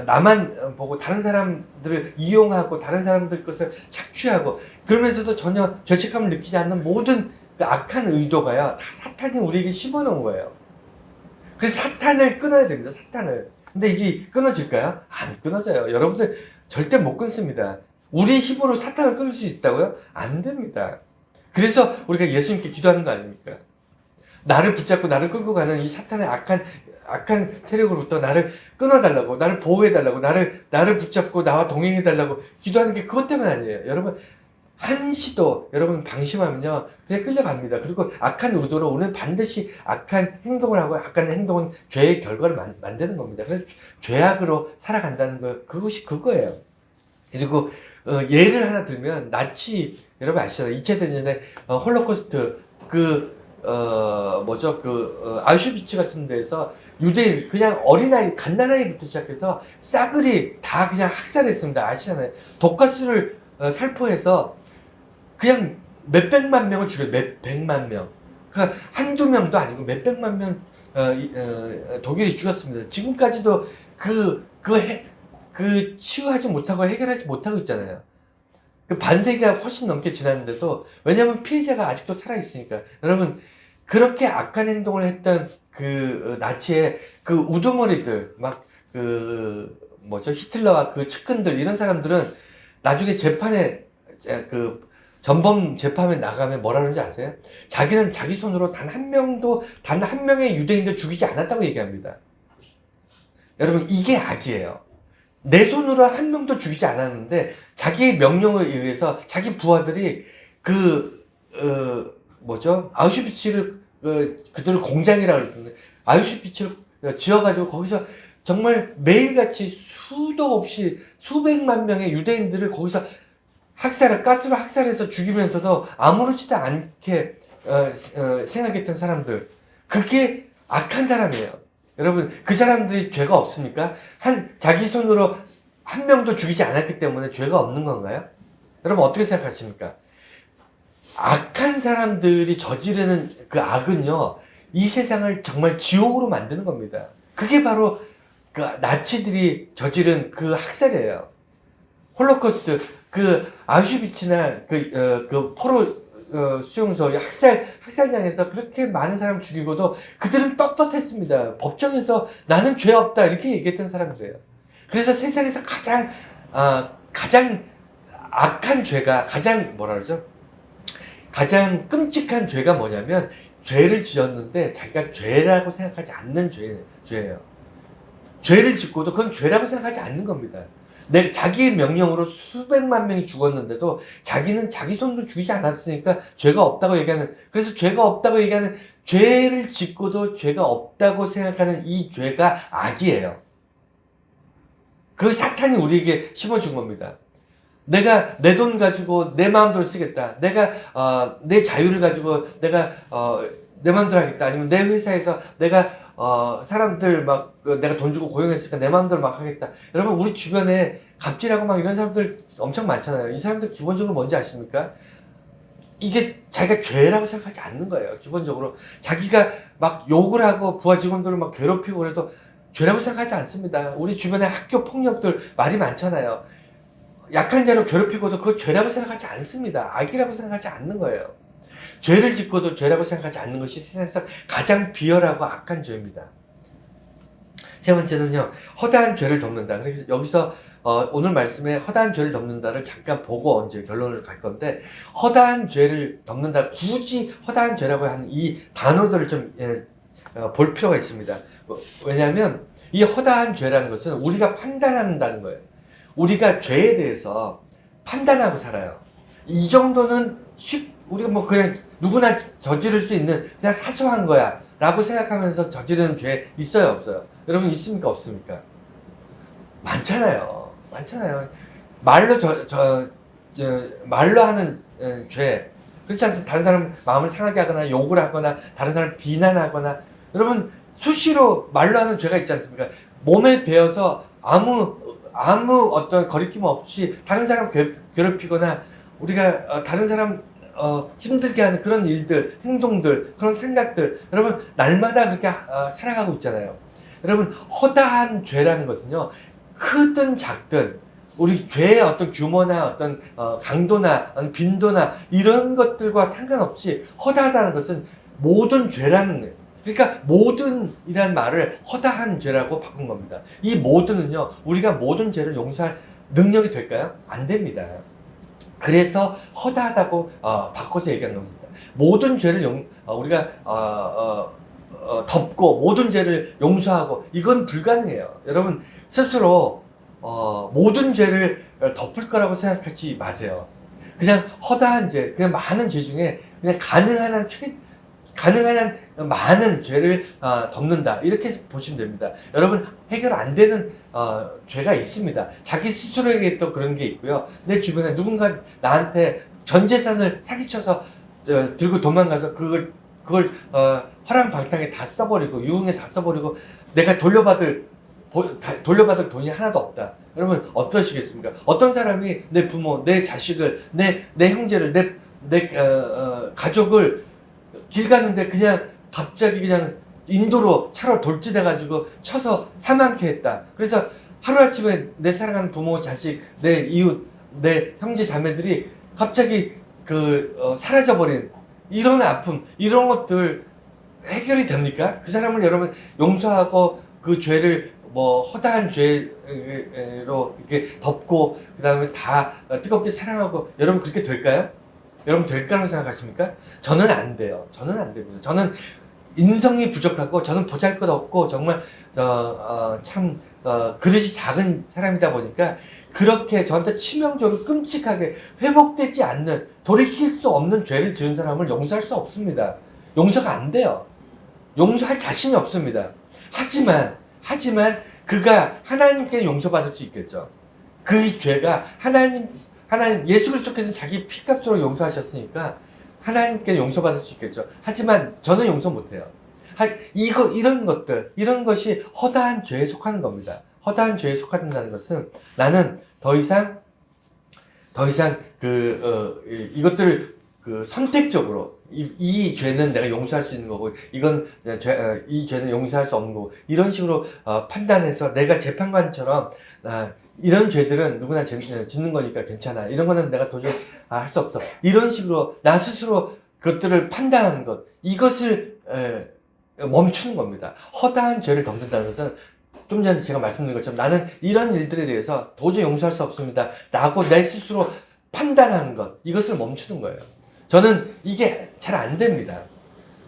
나만 보고 다른 사람들을 이용하고 다른 사람들 것을 착취하고 그러면서도 전혀 죄책감을 느끼지 않는 모든 그 악한 의도가요, 다 사탄이 우리에게 심어놓은 거예요. 그래서 사탄을 끊어야 됩니다. 사탄을. 근데 이게 끊어질까요? 안 끊어져요. 여러분들 절대 못 끊습니다. 우리의 힘으로 사탄을 끊을 수 있다고요? 안 됩니다. 그래서 우리가 예수님께 기도하는 거 아닙니까? 나를 붙잡고 나를 끌고 가는 이 사탄의 악한 세력으로부터 나를 끊어달라고, 나를 보호해달라고, 나를 붙잡고 나와 동행해달라고 기도하는 게 그것 때문 아니에요. 여러분, 한시도 여러분 방심하면요, 그냥 끌려갑니다. 그리고 악한 의도로 우리는 반드시 악한 행동을 하고, 악한 행동은 죄의 결과를 만드는 겁니다. 그래서 죄악으로 살아간다는 거, 그것이 그거예요. 그리고 예를 하나 들면 나치, 여러분 아시잖아요. 2차 대전에 홀로코스트 아우슈비츠 같은 데서 유대인, 그냥 어린아이, 갓난아이부터 시작해서 싸그리 다 그냥 학살했습니다. 아시잖아요. 독가스를 살포해서 그냥 몇백만 명을 죽여요. 몇백만 명. 그러니까 한두 명도 아니고 몇백만 명 독일이 죽였습니다. 지금까지도 치유하지 못하고 해결하지 못하고 있잖아요. 그 반세기가 훨씬 넘게 지났는데도, 왜냐면 피해자가 아직도 살아있으니까. 여러분, 그렇게 악한 행동을 했던 나치의 우두머리들, 히틀러와 그 측근들, 이런 사람들은 나중에 재판에, 전범 재판에 나가면 뭐라 그러는지 아세요? 자기는 자기 손으로 단 한 명의 유대인도 죽이지 않았다고 얘기합니다. 여러분, 이게 악이에요. 내 손으로 한 명도 죽이지 않았는데 자기의 명령에 의해서 자기 부하들이 아우슈비츠를 그들을 공장이라고 그러는데 아우슈비츠를 지어가지고 거기서 정말 매일같이 수도 없이 수백만 명의 유대인들을 거기서 가스로 학살해서 죽이면서도 아무렇지도 않게 생각했던 사람들, 그게 악한 사람이에요. 여러분, 그 사람들이 죄가 없습니까? 자기 손으로 한 명도 죽이지 않았기 때문에 죄가 없는 건가요? 여러분 어떻게 생각하십니까? 악한 사람들이 저지르는 그 악은요, 이 세상을 정말 지옥으로 만드는 겁니다. 그게 바로 그 나치들이 저지른 그 학살이에요. 홀로코스트, 그 아우슈비츠나 그 포로 수용소 학살장에서 그렇게 많은 사람 죽이고도 그들은 떳떳했습니다. 법정에서 나는 죄 없다 이렇게 얘기했던 사람들이에요. 그래서 세상에서 가장 악한 죄가 뭐라 그러죠? 가장 끔찍한 죄가 뭐냐면 죄를 지었는데 자기가 죄라고 생각하지 않는 죄예요. 죄를 짓고도 그건 죄라고 생각하지 않는 겁니다. 자기의 명령으로 수백만 명이 죽었는데도 자기는 자기 손으로 죽이지 않았으니까 죄가 없다고 얘기하는, 그래서 죄가 없다고 얘기하는, 죄를 짓고도 죄가 없다고 생각하는 이 죄가 악이에요. 그 사탄이 우리에게 심어준 겁니다. 내가 내 돈 가지고 내 마음대로 쓰겠다. 내가 내 자유를 가지고 내가 내 마음대로 하겠다. 아니면 내 회사에서 내가 사람들 내가 돈 주고 고용했으니까 내 마음대로 막 하겠다. 여러분, 우리 주변에 갑질하고 막 이런 사람들 엄청 많잖아요. 이 사람들 기본적으로 뭔지 아십니까? 이게 자기가 죄라고 생각하지 않는 거예요. 기본적으로 자기가 막 욕을 하고 부하 직원들을 막 괴롭히고 그래도 죄라고 생각하지 않습니다. 우리 주변에 학교 폭력들 말이 많잖아요. 약한 자로 괴롭히고도 그거 죄라고 생각하지 않습니다. 악이라고 생각하지 않는 거예요. 죄를 짓고도 죄라고 생각하지 않는 것이 세상에서 가장 비열하고 악한 죄입니다. 세 번째는요, 허다한 죄를 덮는다. 그래서 여기서 오늘 말씀에 허다한 죄를 덮는다를 잠깐 보고 이제 결론을 갈 건데, 허다한 죄를 덮는다, 굳이 허다한 죄라고 하는 이 단어들을 좀 볼 필요가 있습니다. 왜냐하면 이 허다한 죄라는 것은 우리가 판단한다는 거예요. 우리가 죄에 대해서 판단하고 살아요. 이 정도는 우리가 뭐 그냥 누구나 저지를 수 있는 그냥 사소한 거야 라고 생각하면서 저지르는 죄 있어요, 없어요? 여러분, 있습니까, 없습니까? 많잖아요. 말로 하는 죄, 그렇지 않습니까? 다른 사람 마음을 상하게 하거나 욕을 하거나 다른 사람 비난하거나, 여러분, 수시로 말로 하는 죄가 있지 않습니까? 몸에 배어서 아무 어떤 거리낌 없이 다른 사람 괴롭히거나 우리가 다른 사람 힘들게 하는 그런 일들, 행동들, 그런 생각들, 여러분, 날마다 그렇게 살아가고 있잖아요. 여러분, 허다한 죄라는 것은요, 크든 작든 우리 죄의 어떤 규모나 어떤 강도나 빈도나 이런 것들과 상관없이 허다하다는 것은 모든 죄라는 거예요. 그러니까 모든이란 말을 허다한 죄라고 바꾼 겁니다. 이 모든은요, 우리가 모든 죄를 용서할 능력이 될까요? 안 됩니다. 그래서 허다하다고 바꿔서 얘기한 겁니다. 모든 죄를 우리가 덮고 모든 죄를 용서하고, 이건 불가능해요. 여러분, 스스로 모든 죄를 덮을 거라고 생각하지 마세요. 그냥 허다한 죄, 그냥 많은 죄 중에 그냥 가능한 한 많은 죄를 덮는다, 이렇게 보시면 됩니다. 여러분, 해결 안 되는 죄가 있습니다. 자기 스스로에게 또 그런 게 있고요. 내 주변에 누군가 나한테 전 재산을 사기쳐서 들고 도망가서 그걸 허랑방탕에 다 써버리고 유흥에 다 써버리고 내가 돌려받을 돈이 하나도 없다. 여러분, 어떠시겠습니까? 어떤 사람이 내 부모, 내 자식을, 내 형제를, 내 가족을 길 가는데 그냥 갑자기 그냥 인도로 차로 돌진해가지고 쳐서 사망케 했다. 그래서 하루아침에 내 사랑하는 부모, 자식, 내 이웃, 내 형제 자매들이 갑자기 사라져버린 이런 아픔, 이런 것들 해결이 됩니까? 그 사람을 여러분 용서하고 그 죄를 허다한 죄로 이렇게 덮고 그 다음에 다 뜨겁게 사랑하고, 여러분 그렇게 될까요? 여러분 될 거라고 생각하십니까? 저는 안 돼요. 저는 안 됩니다. 저는 인성이 부족하고, 저는 보잘것없고, 정말 참 그릇이 작은 사람이다 보니까 그렇게 저한테 치명적으로 끔찍하게 회복되지 않는, 돌이킬 수 없는 죄를 지은 사람을 용서할 수 없습니다. 용서가 안 돼요. 용서할 자신이 없습니다. 하지만 그가 하나님께 용서받을 수 있겠죠. 그 죄가 하나님 예수 그리스도께서 자기 피값으로 용서하셨으니까 하나님께 용서받을 수 있겠죠. 하지만 저는 용서 못해요. 이런 것이 허다한 죄에 속하는 겁니다. 허다한 죄에 속한다는 것은 나는 더 이상 이것들을 그 선택적으로 이 죄는 내가 용서할 수 있는 거고 이 죄는 용서할 수 없는 거고 이런 식으로 판단해서 내가 재판관처럼 이런 죄들은 누구나 짓는 거니까 괜찮아, 이런 거는 내가 도저히 할 수 없어, 이런 식으로 나 스스로 그것들을 판단하는 것, 이것을 멈추는 겁니다. 허다한 죄를 덮는다는 것은 좀 전에 제가 말씀드린 것처럼 나는 이런 일들에 대해서 도저히 용서할 수 없습니다 라고 내 스스로 판단하는 것, 이것을 멈추는 거예요. 저는 이게 잘 안 됩니다.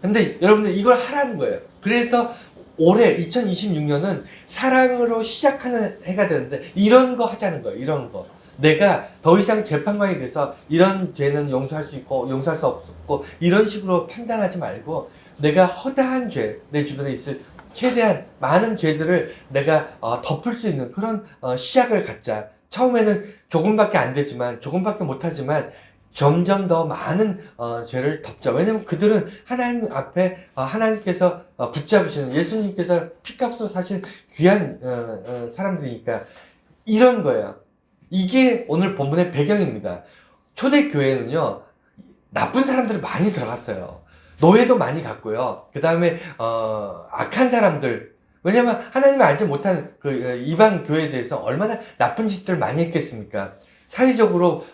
근데 여러분들 이걸 하라는 거예요. 그래서 올해 2026년은 사랑으로 시작하는 해가 되는데 이런 거 하자는 거예요. 이런 거. 내가 더 이상 재판관이 돼서 이런 죄는 용서할 수 있고 용서할 수 없고 이런 식으로 판단하지 말고 내가 허다한 죄, 내 주변에 있을 최대한 많은 죄들을 내가 덮을 수 있는 그런 시작을 갖자. 처음에는 조금밖에 안 되지만, 조금밖에 못하지만 점점 더 많은 죄를 덮자. 왜냐면 그들은 하나님 앞에 하나님께서 붙잡으시는, 예수님께서 피값으로 사신 귀한 사람들이니까 이런 거예요. 이게 오늘 본문의 배경입니다. 초대교회는요, 나쁜 사람들이 많이 들어갔어요. 노예도 많이 갔고요. 그 다음에 악한 사람들, 왜냐면 하나님을 알지 못한 그 이방 교회에 대해서 얼마나 나쁜 짓들을 많이 했겠습니까? 사회적으로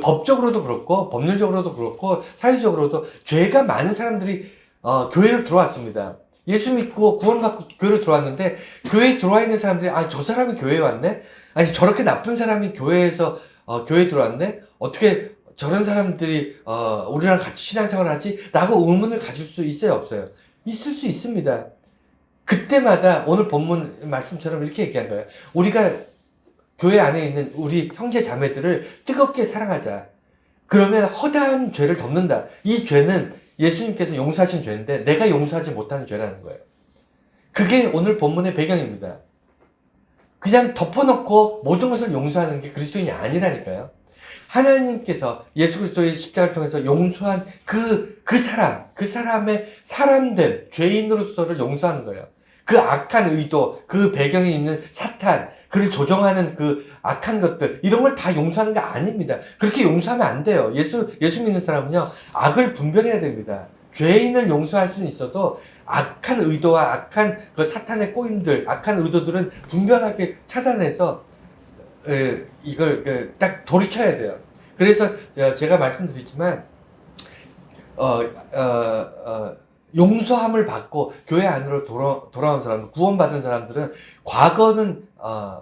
법적으로도 그렇고 법률적으로도 그렇고 사회적으로도 죄가 많은 사람들이 교회로 들어왔습니다. 예수 믿고 구원받고 교회로 들어왔는데, 교회에 들어와 있는 사람들이 저 사람이 교회에 왔네? 아니 저렇게 나쁜 사람이 교회에서 교회에 들어왔네? 어떻게 저런 사람들이 우리랑 같이 신앙생활을 하지? 라고 의문을 가질 수 있어요, 없어요? 있을 수 있습니다. 그때마다 오늘 본문 말씀처럼 이렇게 얘기한 거예요. 우리가 교회 안에 있는 우리 형제 자매들을 뜨겁게 사랑하자. 그러면 허다한 죄를 덮는다. 이 죄는 예수님께서 용서하신 죄인데 내가 용서하지 못하는 죄라는 거예요. 그게 오늘 본문의 배경입니다. 그냥 덮어놓고 모든 것을 용서하는 게 그리스도인이 아니라니까요. 하나님께서 예수 그리스도의 십자가를 통해서 용서한 그 사람의 사람된 죄인으로서를 용서하는 거예요. 그 악한 의도, 그 배경에 있는 사탄, 그를 조종하는 그 악한 것들, 이런 걸 다 용서하는 게 아닙니다. 그렇게 용서하면 안 돼요. 예수 믿는 사람은요, 악을 분별해야 됩니다. 죄인을 용서할 수는 있어도 악한 의도와 악한 그 사탄의 꼬임들, 악한 의도들은 분별하게 차단해서 이걸 딱 돌이켜야 돼요. 그래서 제가 말씀드리지만 용서함을 받고 교회 안으로 돌아온 사람, 구원받은 사람들은 과거는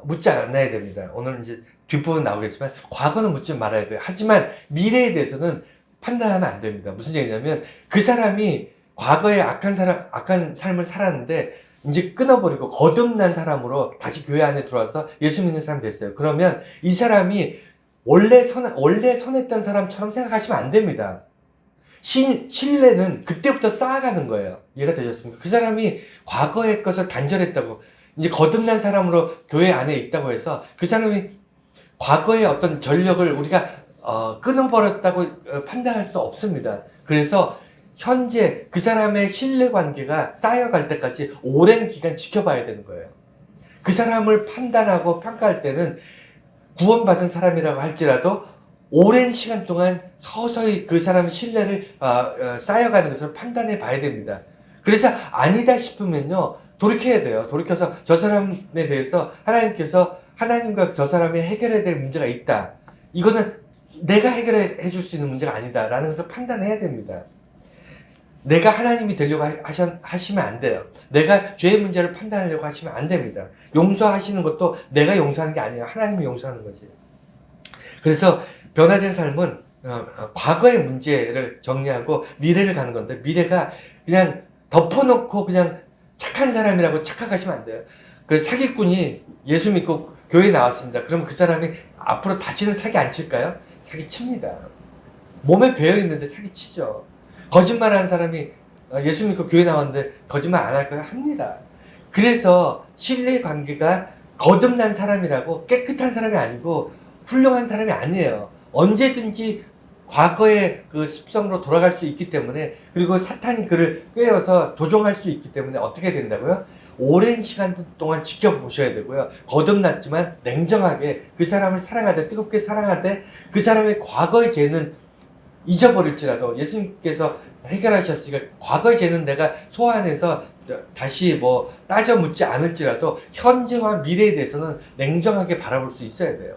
묻지 않아야 됩니다. 오늘 이제 뒷부분 나오겠지만 과거는 묻지 말아야 돼요. 하지만 미래에 대해서는 판단하면 안 됩니다. 무슨 얘기냐면 그 사람이 과거에 악한 삶을 살았는데 이제 끊어버리고 거듭난 사람으로 다시 교회 안에 들어와서 예수 믿는 사람이 됐어요. 그러면 이 사람이 원래 선했던 사람처럼 생각하시면 안 됩니다. 신뢰는 그때부터 쌓아가는 거예요. 이해가 되셨습니까? 그 사람이 과거의 것을 단절했다고, 이제 거듭난 사람으로 교회 안에 있다고 해서 그 사람이 과거의 어떤 전력을 우리가 끊어버렸다고 판단할 수 없습니다. 그래서 현재 그 사람의 신뢰관계가 쌓여갈 때까지 오랜 기간 지켜봐야 되는 거예요. 그 사람을 판단하고 평가할 때는 구원받은 사람이라고 할지라도 오랜 시간 동안 서서히 그 사람의 신뢰를 쌓여가는 것을 판단해 봐야 됩니다. 그래서 아니다 싶으면요, 돌이켜야 돼요. 돌이켜서 저 사람에 대해서 하나님과 저 사람이 해결해야 될 문제가 있다. 이거는 내가 해결해 줄 수 있는 문제가 아니다 라는 것을 판단해야 됩니다. 내가 하나님이 되려고 하시면 안 돼요. 내가 죄의 문제를 판단하려고 하시면 안 됩니다. 용서하시는 것도 내가 용서하는 게 아니에요. 하나님이 용서하는 거지. 그래서 변화된 삶은 과거의 문제를 정리하고 미래를 가는 건데, 미래가 그냥 덮어놓고 그냥 착한 사람이라고 착각하시면 안 돼요. 그 사기꾼이 예수 믿고 교회에 나왔습니다. 그러면 그 사람이 앞으로 다시는 사기 안 칠까요? 사기 칩니다. 몸에 배어 있는데 사기 치죠. 거짓말하는 사람이 예수 믿고 교회 나왔는데 거짓말 안 할까요? 합니다. 그래서 신뢰 관계가 거듭난 사람이라고 깨끗한 사람이 아니고 훌륭한 사람이 아니에요. 언제든지 과거의 그 습성으로 돌아갈 수 있기 때문에, 그리고 사탄이 그를 꿰어서 조종할 수 있기 때문에 어떻게 된다고요? 오랜 시간 동안 지켜보셔야 되고요. 거듭났지만 냉정하게 그 사람을 사랑하되, 뜨겁게 사랑하되, 그 사람의 과거의 죄는 잊어버릴지라도 예수님께서 해결하셨으니까 과거의 죄는 내가 소환해서 다시 뭐 따져 묻지 않을지라도 현재와 미래에 대해서는 냉정하게 바라볼 수 있어야 돼요.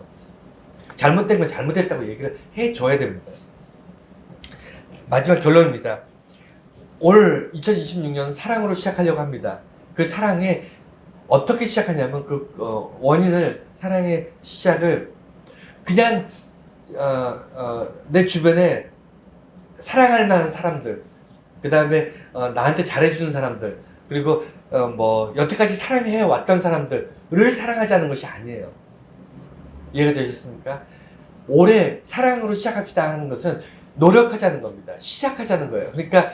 잘못된 건 잘못했다고 얘기를 해줘야 됩니다. 마지막 결론입니다. 올 2026년 사랑으로 시작하려고 합니다. 그 사랑에 어떻게 시작하냐면 그 원인을, 사랑의 시작을 그냥 내 주변에 사랑할 만한 사람들, 그 다음에 나한테 잘해주는 사람들, 그리고 뭐 여태까지 사랑해 왔던 사람들을 사랑하자는 것이 아니에요. 이해가 되셨습니까? 올해 사랑으로 시작합시다 하는 것은 노력하자는 겁니다. 시작하자는 거예요. 그러니까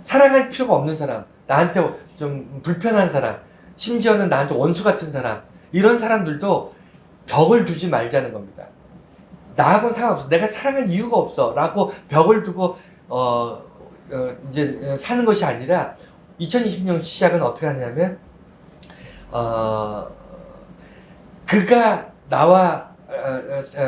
사랑할 필요가 없는 사람, 나한테 좀 불편한 사람, 심지어는 나한테 원수 같은 사람, 이런 사람들도 벽을 두지 말자는 겁니다. 나하고는 상관없어. 내가 사랑할 이유가 없어. 라고 벽을 두고, 이제 사는 것이 아니라, 2020년 시작은 어떻게 하냐면, 그가 나와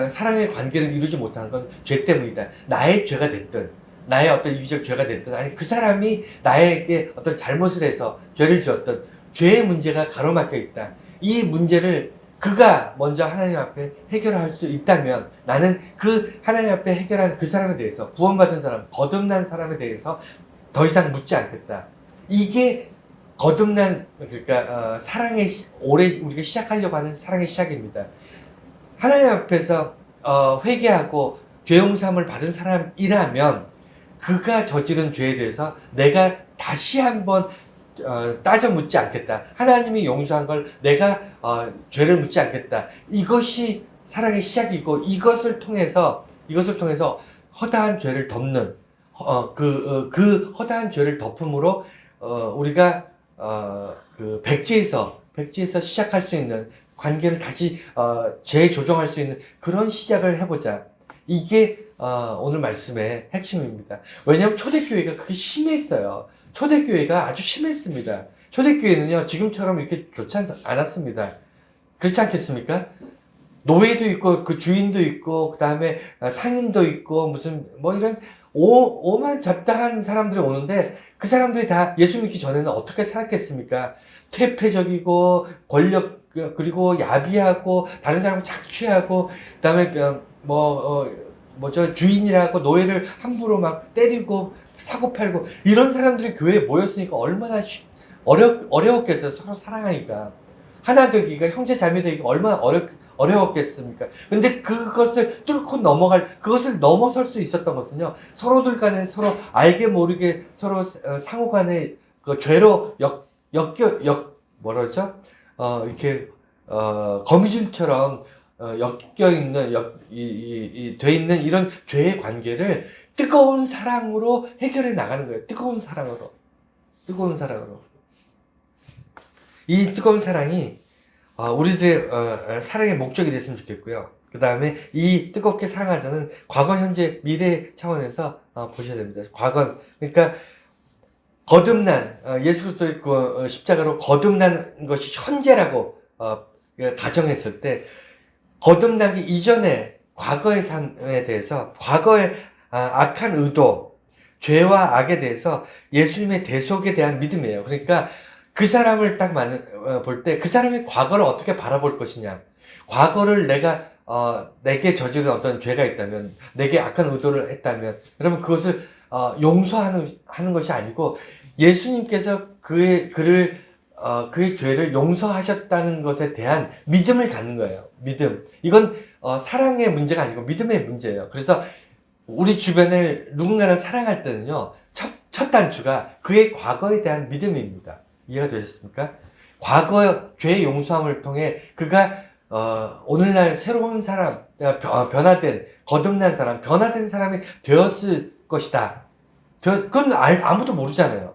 사랑의 관계를 이루지 못하는 건 죄 때문이다. 나의 죄가 됐든, 나의 어떤 이기적 죄가 됐든, 아니, 그 사람이 나에게 어떤 잘못을 해서 죄를 지었든, 죄의 문제가 가로막혀 있다. 이 문제를 그가 먼저 하나님 앞에 해결할 수 있다면 나는 그 하나님 앞에 해결한 그 사람에 대해서, 구원받은 사람, 거듭난 사람에 대해서 더 이상 묻지 않겠다. 이게 거듭난, 그러니까 사랑의 올해 우리가 시작하려고 하는 사랑의 시작입니다. 하나님 앞에서 회개하고 죄 용서함을 받은 사람이라면 그가 저지른 죄에 대해서 내가 다시 한번 따져 묻지 않겠다. 하나님이 용서한 걸 내가 죄를 묻지 않겠다. 이것이 사랑의 시작이고, 이것을 통해서 허다한 죄를 덮는 그 허다한 죄를 덮음으로 우리가 그 백지에서 시작할 수 있는 관계를 다시 재조정할 수 있는 그런 시작을 해보자. 이게 오늘 말씀의 핵심입니다. 왜냐하면 초대교회가 그게 심했어요. 초대교회가 아주 심했습니다. 초대교회는요, 지금처럼 이렇게 좋지 않았습니다. 그렇지 않겠습니까? 노예도 있고, 그 주인도 있고, 그 다음에 상인도 있고, 무슨, 뭐 이런 오만 잡다한 사람들이 오는데, 그 사람들이 다 예수 믿기 전에는 어떻게 살았겠습니까? 퇴폐적이고, 그리고 야비하고, 다른 사람을 착취하고, 그 다음에 주인이라고 노예를 함부로 막 때리고, 사고 팔고, 이런 사람들이 교회에 모였으니까 얼마나 어려웠겠어요. 서로 사랑하기가. 하나 되기가, 형제 자매 되기가 얼마나 어려웠겠습니까? 근데 그것을 뚫고 그것을 넘어설 수 있었던 것은요, 서로들 간에 서로 알게 모르게 서로 상호 간에 그 죄로 뭐라죠? 이렇게, 거미줄처럼 엮여 있는, 돼 있는 이런 죄의 관계를 뜨거운 사랑으로 해결해 나가는 거예요. 뜨거운 사랑으로. 이 뜨거운 사랑이 우리들의 사랑의 목적이 됐으면 좋겠고요. 그 다음에 이 뜨겁게 사랑하자는 과거, 현재, 미래 차원에서 보셔야 됩니다. 과거, 그러니까 거듭난 예수 그리스도의 그 십자가로 거듭난 것이 현재라고 가정했을 때, 거듭나기 이전에 과거의 삶에 대해서, 과거의 악한 의도, 죄와 악에 대해서 예수님의 대속에 대한 믿음이에요. 그러니까 그 사람을 딱 볼 때 그 사람의 과거를 어떻게 바라볼 것이냐. 과거를 내게 저지른 어떤 죄가 있다면, 내게 악한 의도를 했다면, 그러면 그것을 용서하는 것이 아니고, 예수님께서 그의 죄를 용서하셨다는 것에 대한 믿음을 갖는 거예요. 믿음. 이건 사랑의 문제가 아니고 믿음의 문제예요. 그래서 우리 주변에 누군가를 사랑할 때는요, 첫 단추가 그의 과거에 대한 믿음입니다. 이해가 되셨습니까? 과거 죄의 용서함을 통해 그가 오늘날 새로운 사람, 거듭난 사람, 변화된 사람이 되었을 것이다. 그건 아무도 모르잖아요.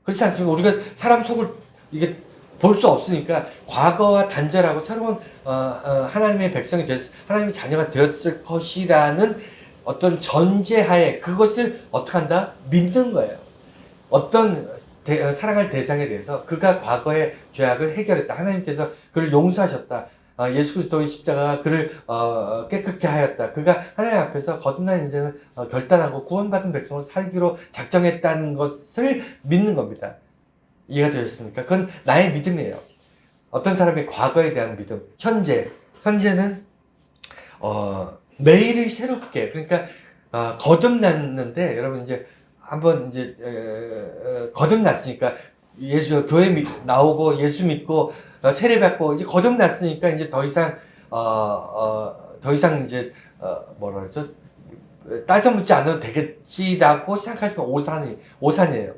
그렇지 않습니까? 우리가 사람 속을 이게 볼 수 없으니까 과거와 단절하고 새로운 하나님의 백성이 하나님의 자녀가 되었을 것이라는 어떤 전제하에 그것을 어떻게 한다? 믿는 거예요. 어떤 사랑할 대상에 대해서 그가 과거의 죄악을 해결했다. 하나님께서 그를 용서하셨다. 예수 그리스도의 십자가가 그를 깨끗게 하였다. 그가 하나님 앞에서 거듭난 인생을 결단하고 구원받은 백성으로 살기로 작정했다는 것을 믿는 겁니다. 이해가 되셨습니까? 그건 나의 믿음이에요. 어떤 사람의 과거에 대한 믿음, 현재는 매일을 새롭게, 그러니까 거듭났는데 여러분 이제 한번 이제 거듭났으니까 교회 나오고 예수 믿고 세례 받고 이제 거듭났으니까 이제 더 이상 이제 뭐라 그러죠? 따져 묻지 않아도 되겠지라고 생각하시면 오산이에요.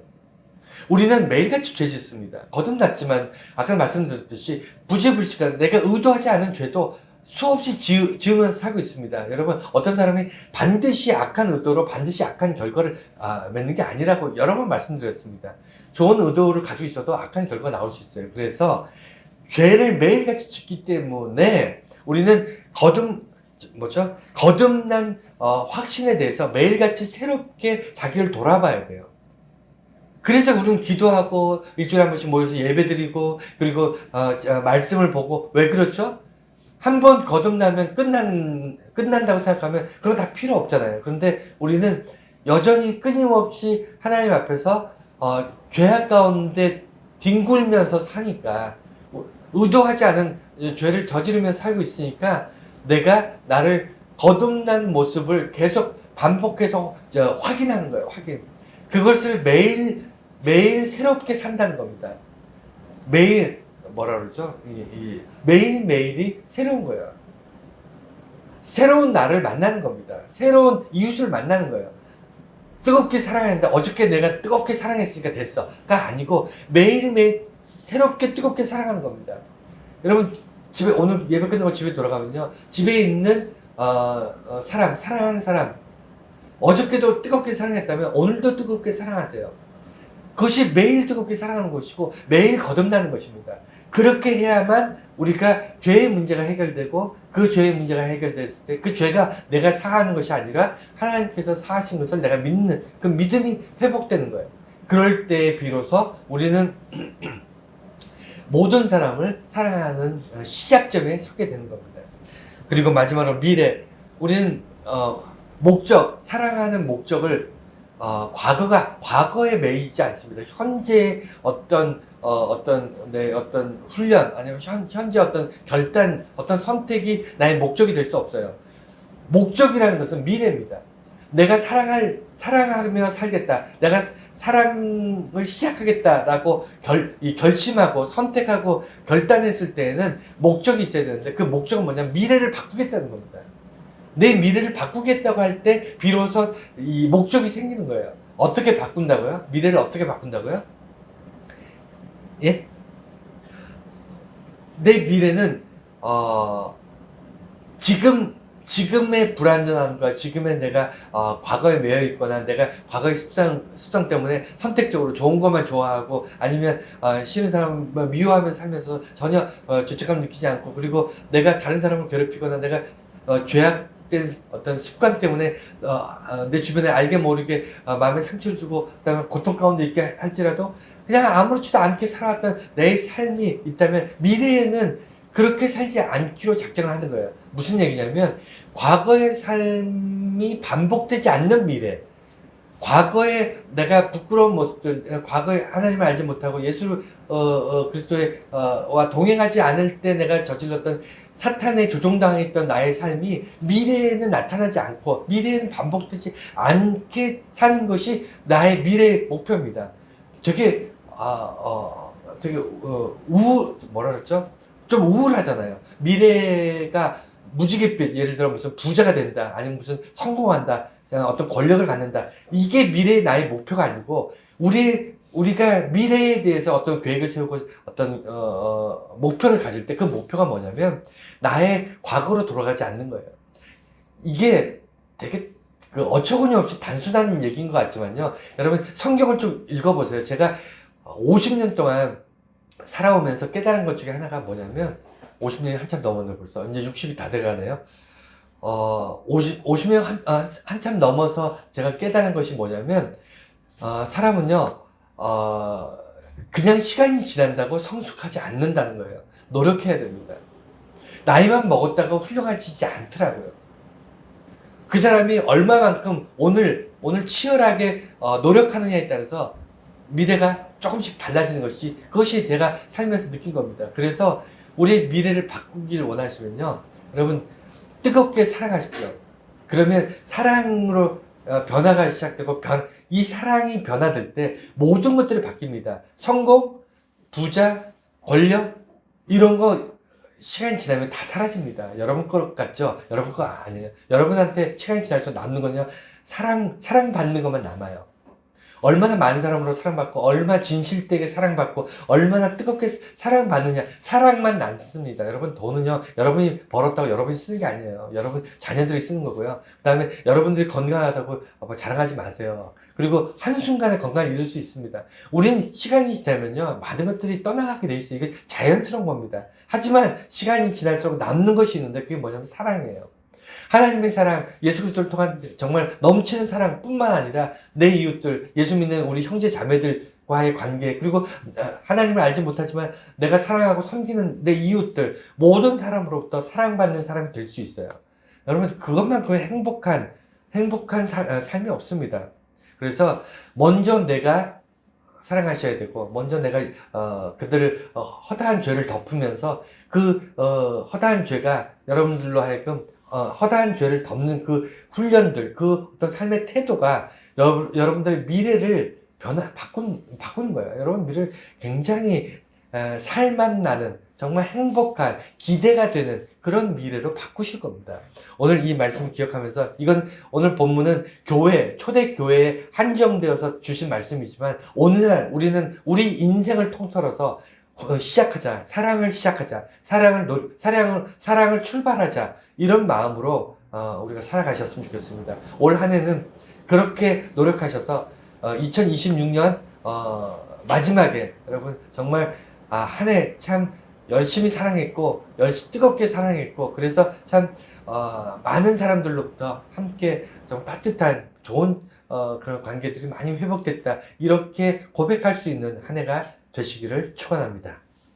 우리는 매일같이 죄 짓습니다. 거듭났지만 아까 말씀드렸듯이 부지불식한 내가 의도하지 않은 죄도 수없이 지으면서 살고 있습니다. 여러분, 어떤 사람이 반드시 악한 의도로 반드시 악한 결과를 맺는 게 아니라고 여러 번 말씀드렸습니다. 좋은 의도를 가지고 있어도 악한 결과가 나올 수 있어요. 그래서 죄를 매일같이 짓기 때문에 우리는 거듭난 확신에 대해서 매일같이 새롭게 자기를 돌아봐야 돼요. 그래서 우리는 기도하고 일주일에 한 번씩 모여서 예배드리고 그리고 말씀을 보고 왜 그렇죠? 한 번 거듭나면 끝난다고 생각하면 그런 거 다 필요 없잖아요. 그런데 우리는 여전히 끊임없이 하나님 앞에서 죄악 가운데 뒹굴면서 사니까 의도하지 않은 죄를 저지르면서 살고 있으니까 내가 나를 거듭난 모습을 계속 반복해서 확인하는 거예요. 그것을 매일 새롭게 산다는 겁니다. 매일 뭐라 그러죠? 매일매일이 새로운 거예요. 새로운 나를 만나는 겁니다. 새로운 이웃을 만나는 거예요. 뜨겁게 사랑했는데 어저께 내가 뜨겁게 사랑했으니까 됐어가 아니고 매일매일 새롭게 뜨겁게 사랑하는 겁니다. 여러분 집에 오늘 예배 끝나고 집에 돌아가면요, 집에 있는 사랑하는 사람 어저께도 뜨겁게 사랑했다면 오늘도 뜨겁게 사랑하세요. 그것이 매일 뜨겁게 사랑하는 것이고 매일 거듭나는 것입니다. 그렇게 해야만 우리가 죄의 문제가 해결되고 그 죄의 문제가 해결됐을 때 그 죄가 내가 사하는 것이 아니라 하나님께서 사하신 것을 내가 믿는 그 믿음이 회복되는 거예요. 그럴 때 비로소 우리는 모든 사람을 사랑하는 시작점에 서게 되는 겁니다. 그리고 마지막으로 미래. 우리는 사랑하는 목적을 과거에 매이지 않습니다. 현재 어떤 훈련, 아니면 현재 어떤 결단, 어떤 선택이 나의 목적이 될 수 없어요. 목적이라는 것은 미래입니다. 내가 사랑하며 살겠다. 내가 사랑을 시작하겠다라고 결심하고 선택하고 결단했을 때에는 목적이 있어야 되는데 그 목적은 뭐냐면 미래를 바꾸겠다는 겁니다. 내 미래를 바꾸겠다고 할 때 비로소 이 목적이 생기는 거예요. 어떻게 바꾼다고요? 미래를 어떻게 바꾼다고요? 예? 내 미래는 지금의 불안전함과 지금의 내가 과거에 매여 있거나 내가 과거의 습성 때문에 선택적으로 좋은 것만 좋아하고 아니면 싫은 사람을 미워하면서 살면서 전혀 죄책감 느끼지 않고, 그리고 내가 다른 사람을 괴롭히거나 내가 죄악된 어떤 습관 때문에 내 주변에 알게 모르게 마음에 상처를 주고 그다음에 고통 가운데 있게 할지라도 그냥 아무렇지도 않게 살아왔던 내 삶이 있다면 미래에는 그렇게 살지 않기로 작정을 하는 거예요. 무슨 얘기냐면 과거의 삶이 반복되지 않는 미래, 과거에 내가 부끄러운 모습들, 과거에 하나님을 알지 못하고 예수 그리스도와 동행하지 않을 때 내가 저질렀던 사탄에 조종당했던 나의 삶이 미래에는 나타나지 않고 미래에는 반복되지 않게 사는 것이 나의 미래의 목표입니다. 되게 뭐라 그랬죠? 좀 우울하잖아요. 미래가 무지갯빛, 예를 들어 무슨 부자가 된다, 아니면 무슨 성공한다, 어떤 권력을 갖는다. 이게 미래의 나의 목표가 아니고, 우리가 미래에 대해서 어떤 계획을 세우고 어떤, 목표를 가질 때 그 목표가 뭐냐면, 나의 과거로 돌아가지 않는 거예요. 이게 되게 어처구니 없이 단순한 얘기인 것 같지만요. 여러분, 성경을 좀 읽어보세요. 제가 50년 동안 살아오면서 깨달은 것 중에 하나가 뭐냐면, 50년이 한참 넘었네 벌써. 이제 60이 다 돼가네요. 50년 한참 넘어서 제가 깨달은 것이 뭐냐면, 사람은요, 그냥 시간이 지난다고 성숙하지 않는다는 거예요. 노력해야 됩니다. 나이만 먹었다고 훌륭해지지 않더라고요. 그 사람이 얼마만큼 오늘 치열하게 노력하느냐에 따라서 미래가 조금씩 달라지는 것이, 그것이 제가 살면서 느낀 겁니다. 그래서 우리의 미래를 바꾸기를 원하시면요, 여러분 뜨겁게 사랑하십시오. 그러면 사랑으로 변화가 시작되고, 이 사랑이 변화될 때 모든 것들이 바뀝니다. 성공, 부자, 권력, 이런 거 시간이 지나면 다 사라집니다. 여러분 것 같죠? 여러분 거 아니에요. 여러분한테 시간이 지날수록 남는 건요, 사랑받는 것만 남아요. 얼마나 많은 사람으로 사랑받고, 얼마나 진실되게 사랑받고, 얼마나 뜨겁게 사랑받느냐, 사랑만 남습니다. 여러분, 돈은요, 여러분이 벌었다고 여러분이 쓰는 게 아니에요. 여러분 자녀들이 쓰는 거고요. 그 다음에 여러분들이 건강하다고 자랑하지 마세요. 그리고 한순간에 건강을 잃을 수 있습니다. 우린 시간이 지나면요, 많은 것들이 떠나가게 돼 있어요. 이게 자연스러운 겁니다. 하지만 시간이 지날수록 남는 것이 있는데, 그게 뭐냐면 사랑이에요. 하나님의 사랑, 예수 그리스도를 통한 정말 넘치는 사랑뿐만 아니라 내 이웃들, 예수 믿는 우리 형제 자매들과의 관계, 그리고 하나님을 알지 못하지만 내가 사랑하고 섬기는 내 이웃들, 모든 사람으로부터 사랑받는 사람이 될 수 있어요. 여러분, 그것만큼 행복한 삶이 없습니다. 그래서 먼저 내가 사랑하셔야 되고, 먼저 내가 그들을 허다한 죄를 덮으면서 그 허다한 죄가 여러분들로 하여금 허다한 죄를 덮는 그 훈련들, 그 어떤 삶의 태도가 여러분들의 미래를 바꾸는 거예요. 여러분 미래를 굉장히 살맛 나는, 정말 행복한, 기대가 되는 그런 미래로 바꾸실 겁니다. 오늘 이 말씀을 기억하면서, 이건 오늘 본문은 초대교회에 한정되어서 주신 말씀이지만, 오늘날 우리는 우리 인생을 통틀어서 시작하자. 사랑을 시작하자. 사랑을 출발하자. 이런 마음으로 우리가 살아가셨으면 좋겠습니다. 올 한 해는 그렇게 노력하셔서 2026년 마지막에 여러분 정말 한 해 참 열심히 사랑했고, 뜨겁게 사랑했고, 그래서 참 많은 사람들로부터 함께 좀 따뜻한 좋은 그런 관계들이 많이 회복됐다, 이렇게 고백할 수 있는 한 해가 되시기를 축원합니다.